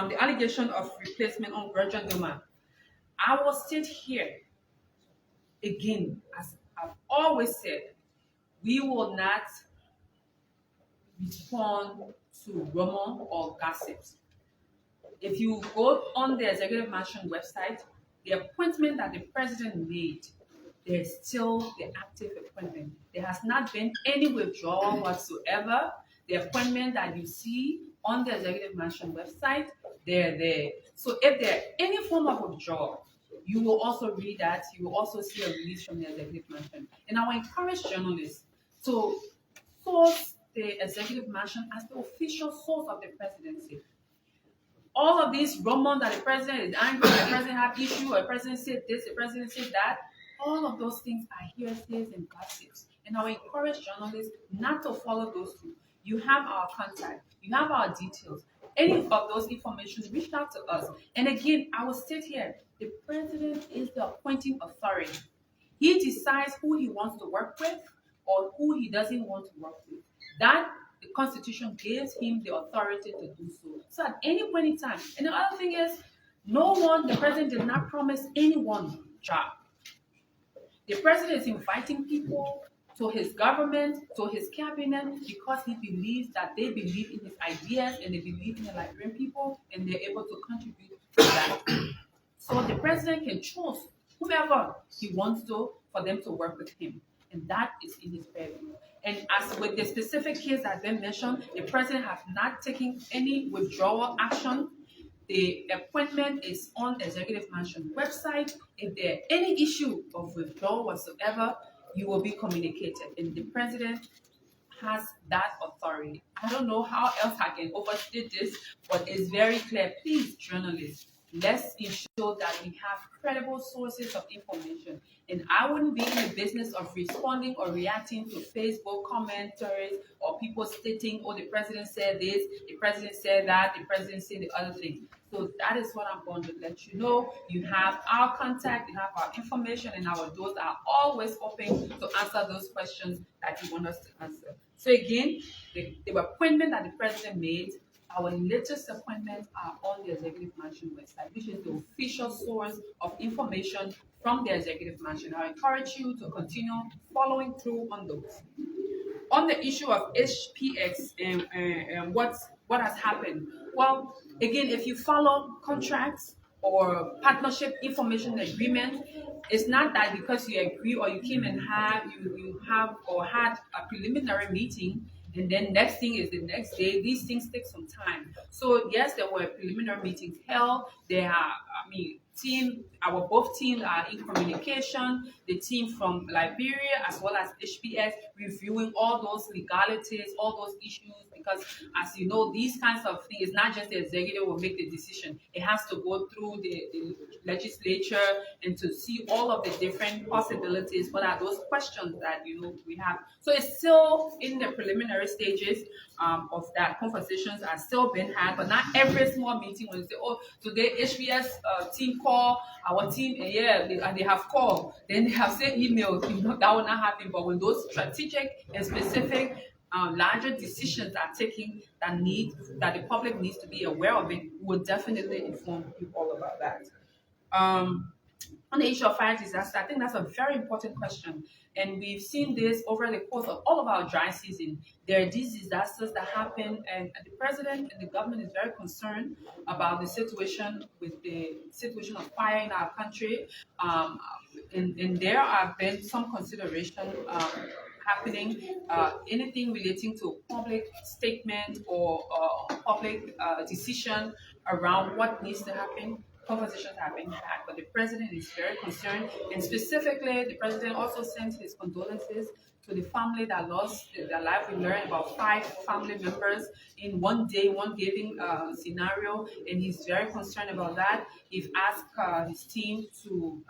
The allegation of replacement on Virgin Doma. I will sit here again, as I've always said, we will not respond to rumor or gossips. If you go on the Executive Mansion website, the appointment that the president made, there's still the active appointment. There has not been any withdrawal whatsoever. The appointment that you see on the Executive Mansion website, they're there. So if there any form of withdrawal, you will also read that. You will also see a release from the Executive Mansion. And I will encourage journalists to source the Executive Mansion as the official source of the presidency. All of these rumors that the president is angry, the president have issue, or the president said this, the president said that, all of those things are hearsays and gossips. And I will encourage journalists not to follow those two. You have our contact, you have our details. Any of those information, reach out to us. And again, I will state here, the president is the appointing authority. He decides who he wants to work with or who he doesn't want to work with. That the Constitution gives him the authority to do so. So at any point in time, and the other thing is, the president did not promise anyone job. The president is inviting people to his government, to his cabinet, because he believes that they believe in his ideas and they believe in the Liberian people and they're able to contribute to that. So the president can choose whomever he wants to for them to work with him. And that is in his purview. And as with the specific case that been mentioned, the president has not taken any withdrawal action. The appointment is on the Executive Mansion website. If there any issue of withdrawal whatsoever, you will be communicated. And the president has that authority. I don't know how else I can overstate this, but it's very clear. Please, journalists, let's ensure that we have credible sources of information. And I wouldn't be in the business of responding or reacting to Facebook commentaries or people stating, oh, the president said this, the president said that, the president said the other thing. So that is what I'm going to let you know. You have our contact, you have our information, and our doors are always open to answer those questions that you want us to answer. So again, the appointment that the president made, our latest appointments are on the Executive Mansion website, which is the official source of information from the Executive Mansion. I encourage you to continue following through on those. On the issue of HPX and what has happened, well, again, if you follow contracts or partnership information agreement, it's not that because you agree or you came and had a preliminary meeting, and then next thing is the next day. These things take some time. So yes, there were preliminary meetings held. Our both teams are in communication. The team from Liberia as well as HPS reviewing all those legalities, all those issues, because as you know, these kinds of things, it's not just the executive will make the decision. It has to go through the legislature and to see all of the different possibilities. What are those questions that we have? So it's still in the preliminary stages of that. Conversations are still being had, but not every small meeting when you say, oh, today HPS team call our team, and and they have called, then they have sent emails, that will not happen. But when those strategic and specific larger decisions are taken that the public needs to be aware of it, we will definitely inform you all about that. On the issue of fire disaster, I think that's a very important question. And we've seen this over the course of all of our dry season. There are these disasters that happen, and the president and the government is very concerned about the situation of fire in our country. And there have been some consideration happening, anything relating to public statement or public decision around what needs to happen. Conversations have been had, but the president is very concerned, and specifically, the president also sent his condolences to the family that lost their life. We learned about 5 family members in one day, one giving scenario, and he's very concerned about that. He's asked his team to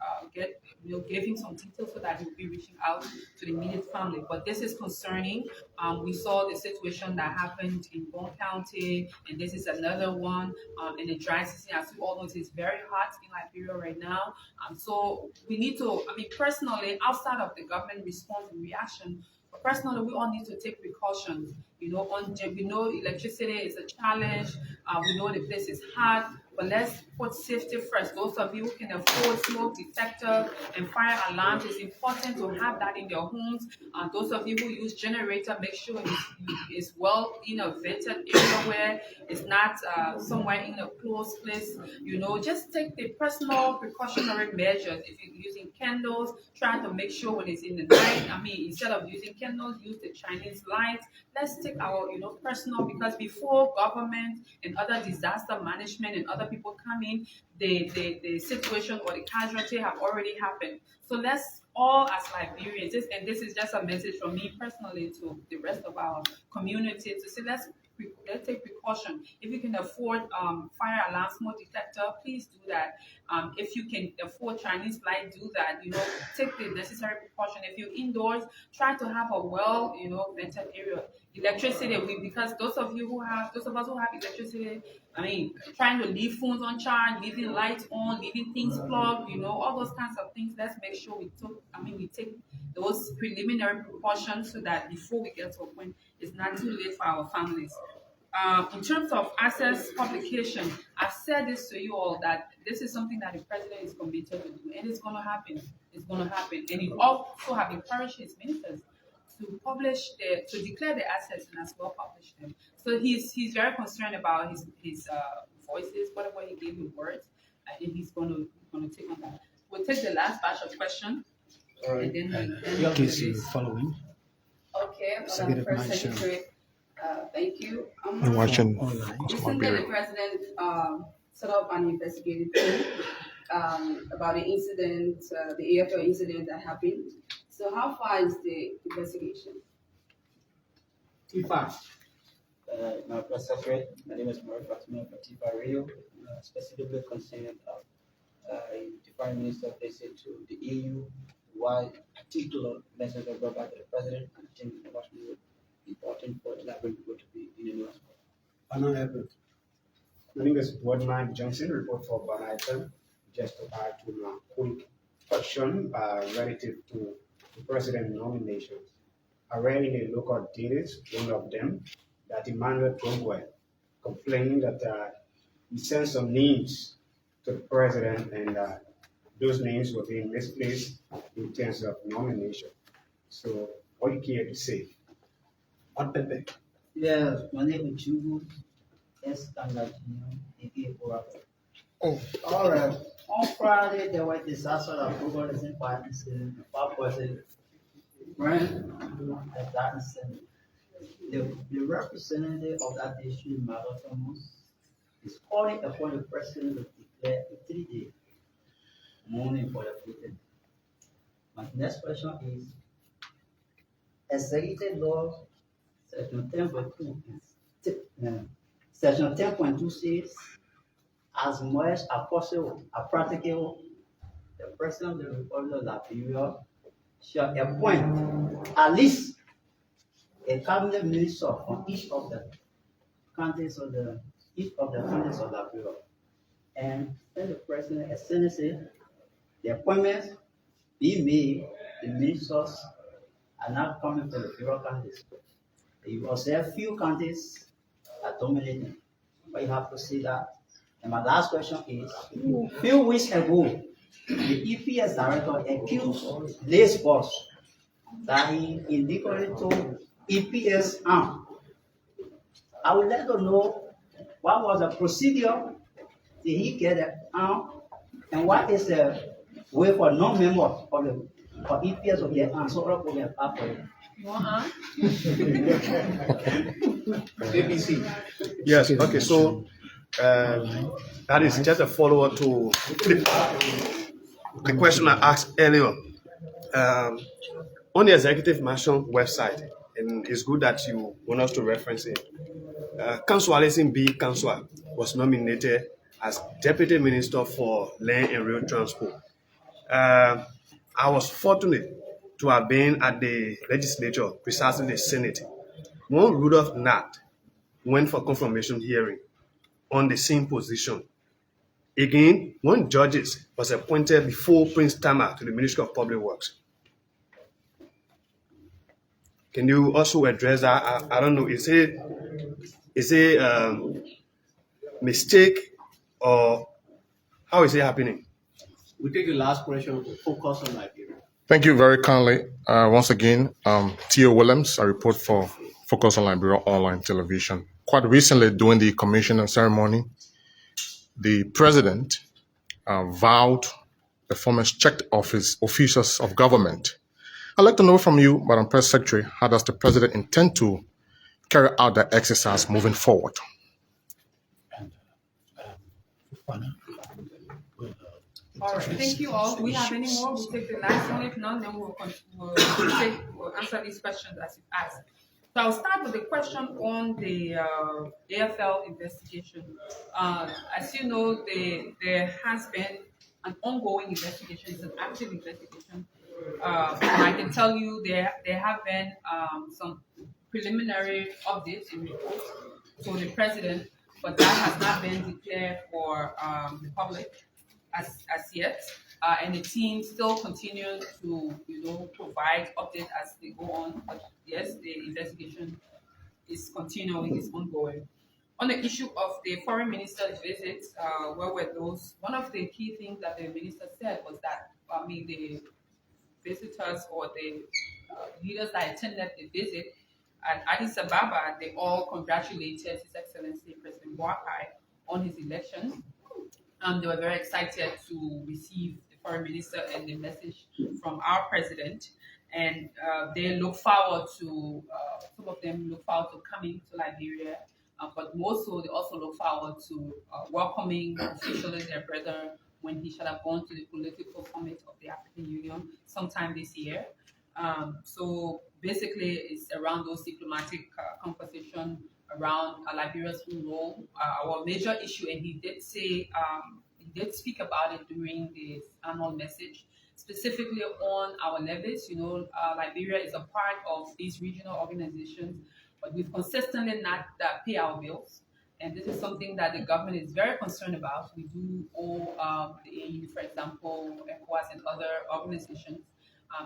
give him some details so that he'll be reaching out to the immediate family. But this is concerning. We saw the situation that happened in Bone County, and this is another one in the dry season. As you all know, it is very hot in Liberia right now. So we need to, personally, outside of the government response and reaction, but personally, we all need to take precautions. We know electricity is a challenge. We know the place is hot, but let's put safety first. Those of you who can afford smoke detector and fire alarms, it's important to have that in your homes. Those of you who use generator, make sure it's well in a vented area where it's not somewhere in a closed place. Just take the personal precautionary measures. If you're using candles, try to make sure when it's in the night. Instead of using candles, use the Chinese lights. Let's take our personal, because before government and other disaster management and other people come in, the situation or the casualty have already happened. So let's all, as Liberians, this is just a message from me personally to the rest of our community, to say let's take precaution. If you can afford fire alarm, smoke detector, please do that. If you can afford Chinese light, do that. Take the necessary precaution. If you're indoors, try to have a well, vented area. Electricity, because those of us who have electricity, trying to leave phones on charge, leaving lights on, leaving things plugged, all those kinds of things. Let's make sure we take those preliminary precautions so that before we get to a point, it's not too late for our families. In terms of access publication, I've said this to you all, that this is something that the president is committed to do, and it's going to happen. It's going to happen. And he also have encouraged his ministers to declare the assets and as well publish them. So he's very concerned about his voices, whatever he gave in words, and he's going to take on that. We'll take the last batch of questions. All right. And then Following. Okay, Executive First Mansion. Secretary, thank you. And watching Recently, the president set up an investigative team about the incident, the AFL incident that happened. So how far is the investigation? Tifa, my press secretary, my name is Maurice Fatima for Tifa Radio, specifically concerned a Foreign Minister visit to the EU, why particular message was brought back to the president, and I think it was more important for the Liberian people to be in the news. My name is Boardman Johnson, report for Bana FM. Just to add to my quick question relative to the president nominations. I read in the local dailies, one of them, that Emmanuel Tongwe complained that he sent some names to the president, and those names were being misplaced in terms of nomination. So, what do you care to say? Yes, my name is Jugu. Yes, all right. On Friday, there was disaster that Google is in partnership. What was it? Brand that incident. The representative of that district, Maro Thomas, is calling upon the president to declare a 3-day mourning for the victim. My next question is: Executive Law Section 10.2 Section 10.2 says, as much as possible, as practicable, the President of the Republic of Liberia shall appoint at least a cabinet minister from each of the counties of Liberia. and send the president a Senate, the appointments being made, the ministers are not coming from the federal counties. You observe few counties are dominating, but you have to see that. And my last question is, few weeks ago, the EPS director accused Lace boss that he illegally told EPS arm. I would like to know what was the procedure did he get the arm, and what is the way for non-members of the for EPS to get arm so other people can apply for it. You want arm? ABC. Yes, okay, so that is just a follow-up to the question I asked earlier. On the Executive Mansion website, and it's good that you want us to reference it, Council Alison B. Council was nominated as Deputy Minister for Land and Rail Transport. I was fortunate to have been at the legislature, precisely the Senate, when Rudolph Nat went for confirmation hearing on the same position. Again, when Judges was appointed before Prince Tama to the Ministry of Public Works. Can you also address that? I don't know, is it mistake or how is it happening? We take the last question to focus on Liberia. Thank you very kindly. Once again, Theo Williams, I report for Focus on Liberia Online Television. Quite recently, during the commissioning ceremony, the president vowed the former checked office officials of government. I'd like to know from you, Madam Press Secretary, how does the president intend to carry out that exercise moving forward? All right, thank you all. Do we have any more? We'll take the last one. If not, then we'll answer these questions as you asked. So I'll start with the question on the AFL investigation. As you know, there has been an ongoing investigation. It's an active investigation. And I can tell you there have been some preliminary updates in reports to the president, but that has not been declared for the public as yet. And the team still continue to provide updates as they go on. But yes, the investigation is continuing, is ongoing. On the issue of the foreign minister's visit, where were those? One of the key things that the minister said was that the visitors or the leaders that attended the visit at Addis Ababa, they all congratulated His Excellency President Boakai on his election. They were very excited to receive the foreign minister and the message from our president. And they look forward to, some of them look forward to coming to Liberia, but more so they also look forward to welcoming officially their brother when he shall have gone to the political summit of the African Union sometime this year. So basically it's around those diplomatic conversations around Liberia's role, our major issue, and he did say, he did speak about it during the annual message, specifically on our levies. Liberia is a part of these regional organizations, but we've consistently not pay our bills. And this is something that the government is very concerned about. We do owe the AU, for example, ECOWAS and other organizations.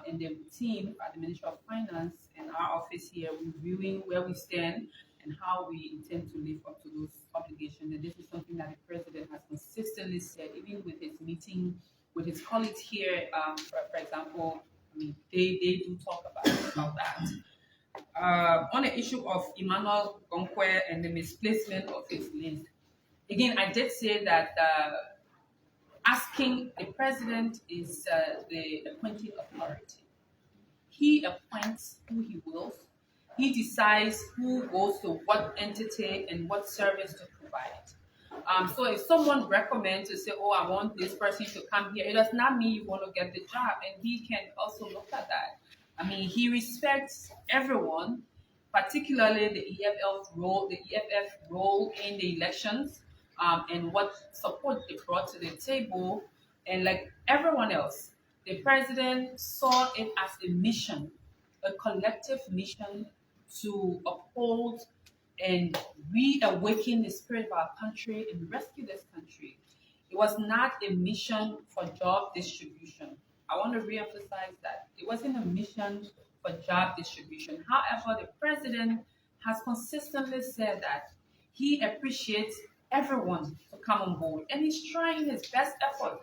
And the team at the Ministry of Finance and our office here reviewing where we stand and how we intend to live up to those obligations. And this is something that the president has consistently said, even with his meeting with his colleagues here, for example. They do talk about that. On the issue of Emmanuel Gonkwe and the misplacement of his list, again, I did say that asking the president is the appointing authority. He appoints who he wills. He decides who goes to what entity and what service to provide. So if someone recommends to say, oh, I want this person to come here, it does not mean you want to get the job. And he can also look at that. He respects everyone, particularly the EFF role in the elections, and what support they brought to the table. And like everyone else, the president saw it as a mission, a collective mission to uphold and reawaken the spirit of our country and rescue this country. It was not a mission for job distribution. I want to reemphasize that it wasn't a mission for job distribution. However, the president has consistently said that he appreciates everyone to come on board, and he's trying his best effort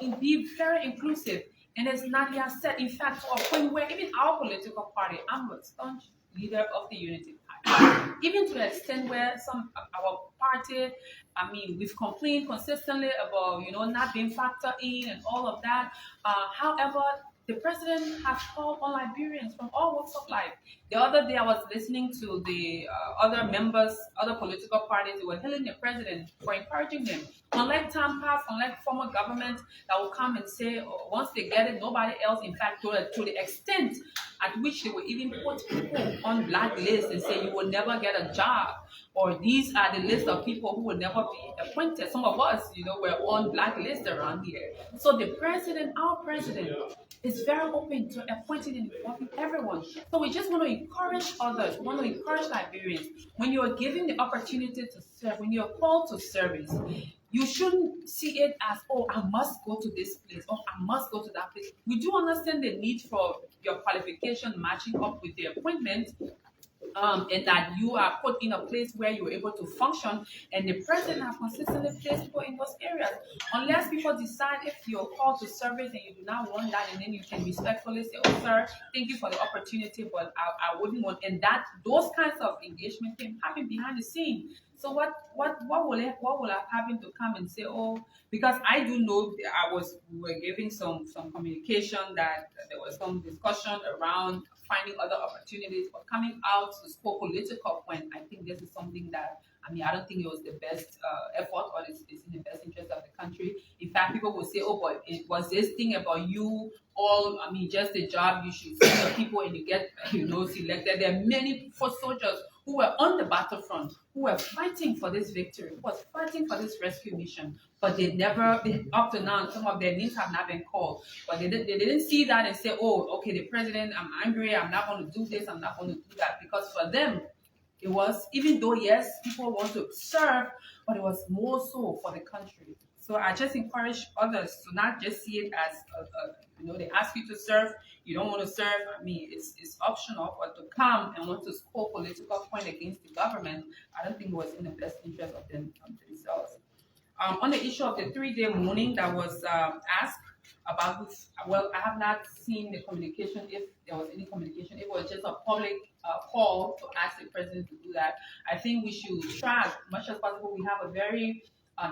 to be very inclusive. And it's not, he has said, in fact, to a point where even our political party, I'm a staunch leader of the Unity Party, even to the extent where some of our party, I mean, we've complained consistently about, not being factored in and all of that. However, the president has called on Liberians from all walks of life. The other day, I was listening to the other members, other political parties who were hailing the president for encouraging them. Unlike TAMPAF, unlike former government that will come and say, oh, once they get it, nobody else, in fact, to the extent at which they will even put people on blacklists and say, you will never get a job, or these are the list of people who will never be appointed. Some of us, were on blacklists around here. So the president, our president, is very open to appointing and involving everyone. So we just want to encourage others. We want to encourage Liberians. When you are given the opportunity to serve, when you are called to service, you shouldn't see it as, oh, I must go to this place, or I must go to that place. We do understand the need for your qualification matching up with the appointment, and that you are put in a place where you're able to function, and the president has consistently placed people in those areas. Unless people decide if you're called to service and you do not want that, and then you can respectfully say, oh sir, thank you for the opportunity, but I wouldn't want, and that those kinds of engagement can happen behind the scene. So what will I have him to come and say, oh, because I do know we were giving some communication that there was some discussion around finding other opportunities, but coming out to score political point, I think this is something that, I don't think it was the best effort, or it's in the best interest of the country. In fact, people will say, oh, but it was this thing about you all, just a job, you should send your people and you get, selected. There are many foot soldiers who were on the battlefront, who were fighting for this victory, who was fighting for this rescue mission, but up to now, some of their names have not been called. But they didn't see that and say, oh, okay, the president, I'm angry, I'm not going to do this, I'm not going to do that. Because for them, it was, even though, yes, people want to serve, but it was more so for the country. So I just encourage others to not just see it as, they ask you to serve, you don't want to serve. It's optional, but to come and want to score political point against the government, I don't think it was in the best interest of themselves. On the issue of the 3-day mourning that was asked about, I have not seen the communication, if there was any communication. It was just a public call to ask the president to do that. I think we should try as much as possible. We have a very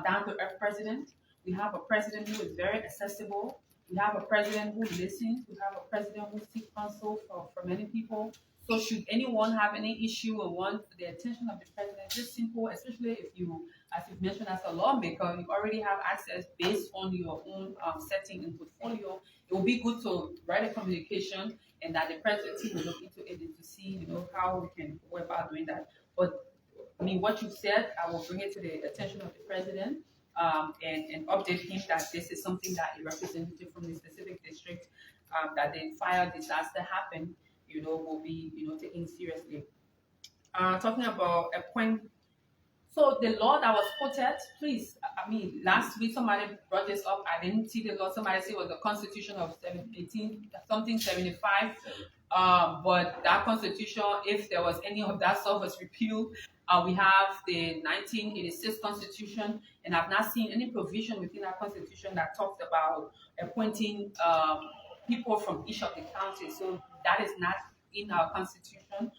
down-to-earth president. We have a president who is very accessible. We have a president who listens. We have a president who seeks counsel for many people. So should anyone have any issue or want the attention of the president, just simple, especially if you, as you've mentioned, as a lawmaker, you already have access based on your own setting and portfolio. It will be good to write a communication, and that the presidency will look into it to see, how we can go about doing that. But what you said, I will bring it to the attention of the president, and update him that this is something that a representative from the specific district, that the fire disaster happened, will be, taken seriously. Talking about a point. So the law that was quoted, please, last week somebody brought this up. I didn't see the law. Somebody said it was the Constitution of 1875. But that Constitution, if there was any of that stuff, was repealed. We have the 1986 Constitution, and I've not seen any provision within that Constitution that talks about appointing people from each of the counties. So that is not in our Constitution.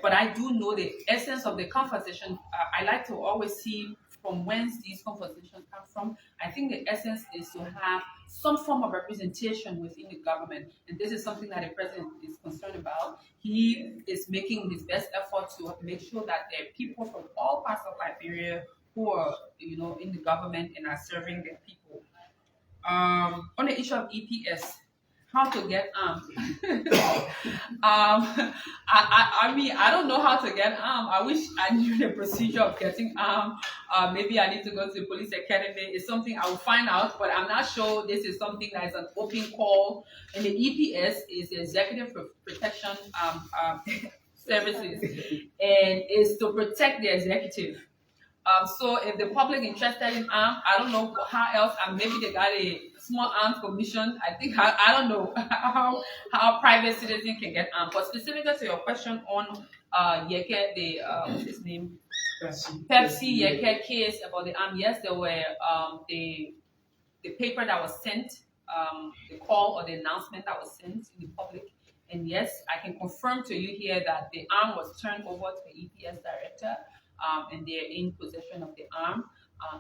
But I do know the essence of the conversation. I like to always see from whence these conversations come from. I think the essence is to have some form of representation within the government. And this is something that the president is concerned about. He is making his best effort to make sure that there are people from all parts of Liberia who are, in the government and are serving their people. On the issue of EPS, how to get armed. I don't know how to get armed. I wish I knew the procedure of getting armed. Maybe I need to go to the police academy. It's something I will find out, but I'm not sure this is something that is an open call. And the EPS is the Executive Protection Services, and is to protect the executive. So if the public interested in arm, I don't know how else, and maybe they got a small arms commission. I think I don't know how private citizen can get armed. But specifically to your question on Yeke, the what's his name? Pepsi Yeke case about the arm. Yes, there were the paper that was sent, the call or the announcement that was sent in the public. And yes, I can confirm to you here that the arm was turned over to the EPS director, and they're in possession of the arm.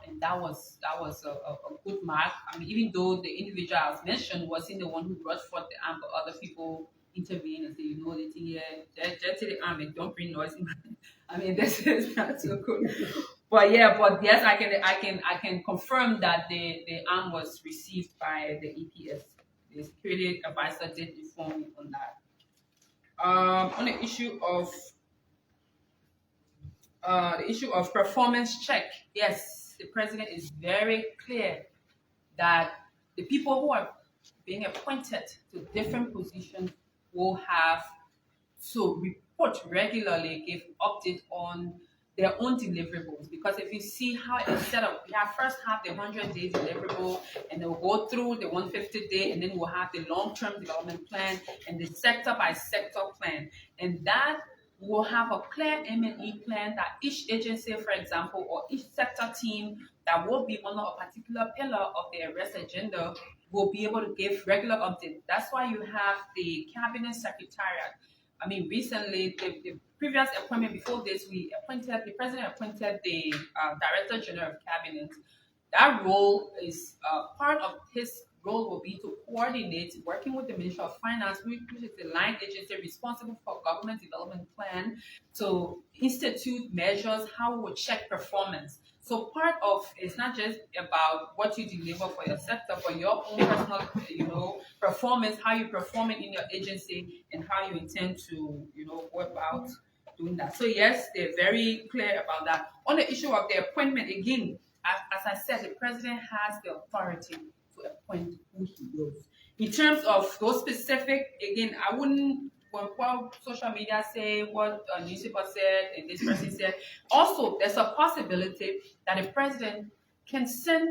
And that was a good mark. I mean, even though the individual I was mentioned wasn't the one who brought forth the arm, but other people intervened and say, you know, the thing here, just the arm and don't bring noise. I mean, this is not so good. But yeah, but yes, I can confirm that the arm was received by the EPS. The security advisor did inform me on that. On the issue of performance check, yes, the president is very clear that the people who are being appointed to different positions will have to report regularly, give updates on their own deliverables. Because if you see how it's set up, we have first have the 100-day deliverable, and then we'll go through the 150-day, and then we'll have the long-term development plan and the sector-by-sector plan. And that will have a clear M&E plan that each agency, for example, or each sector team that will be under a particular pillar of the arrest agenda will be able to give regular updates. That's why you have the cabinet secretariat. I mean, recently, the previous appointment before this, the president appointed the director general of cabinet. That role is part of his role will be to coordinate, working with the Ministry of Finance, which is the line agency responsible for government development plan, to institute measures how we will check performance. So part of it's not just about what you deliver for your sector, but your own personal, performance, how you perform it in your agency, and how you intend to, go about doing that. So yes, they're very clear about that. On the issue of the appointment, again, as I said, the president has the authority to appoint who he wills. In terms of those specific, again, I wouldn't, what social media say, what a newspaper said, and this person said. Also, there's a possibility that the president can send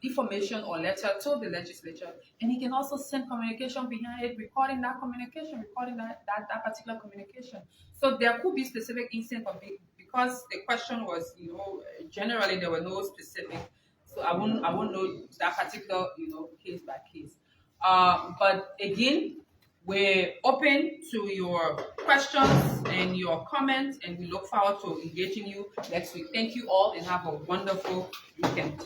information or letter to the legislature, and he can also send communication behind it, recording that particular communication. So there could be specific instances of it, because the question was, generally there were no specific. So I wouldn't know that particular, case by case. But again, we're open to your questions and your comments, and we look forward to engaging you next week. Thank you all, and have a wonderful weekend.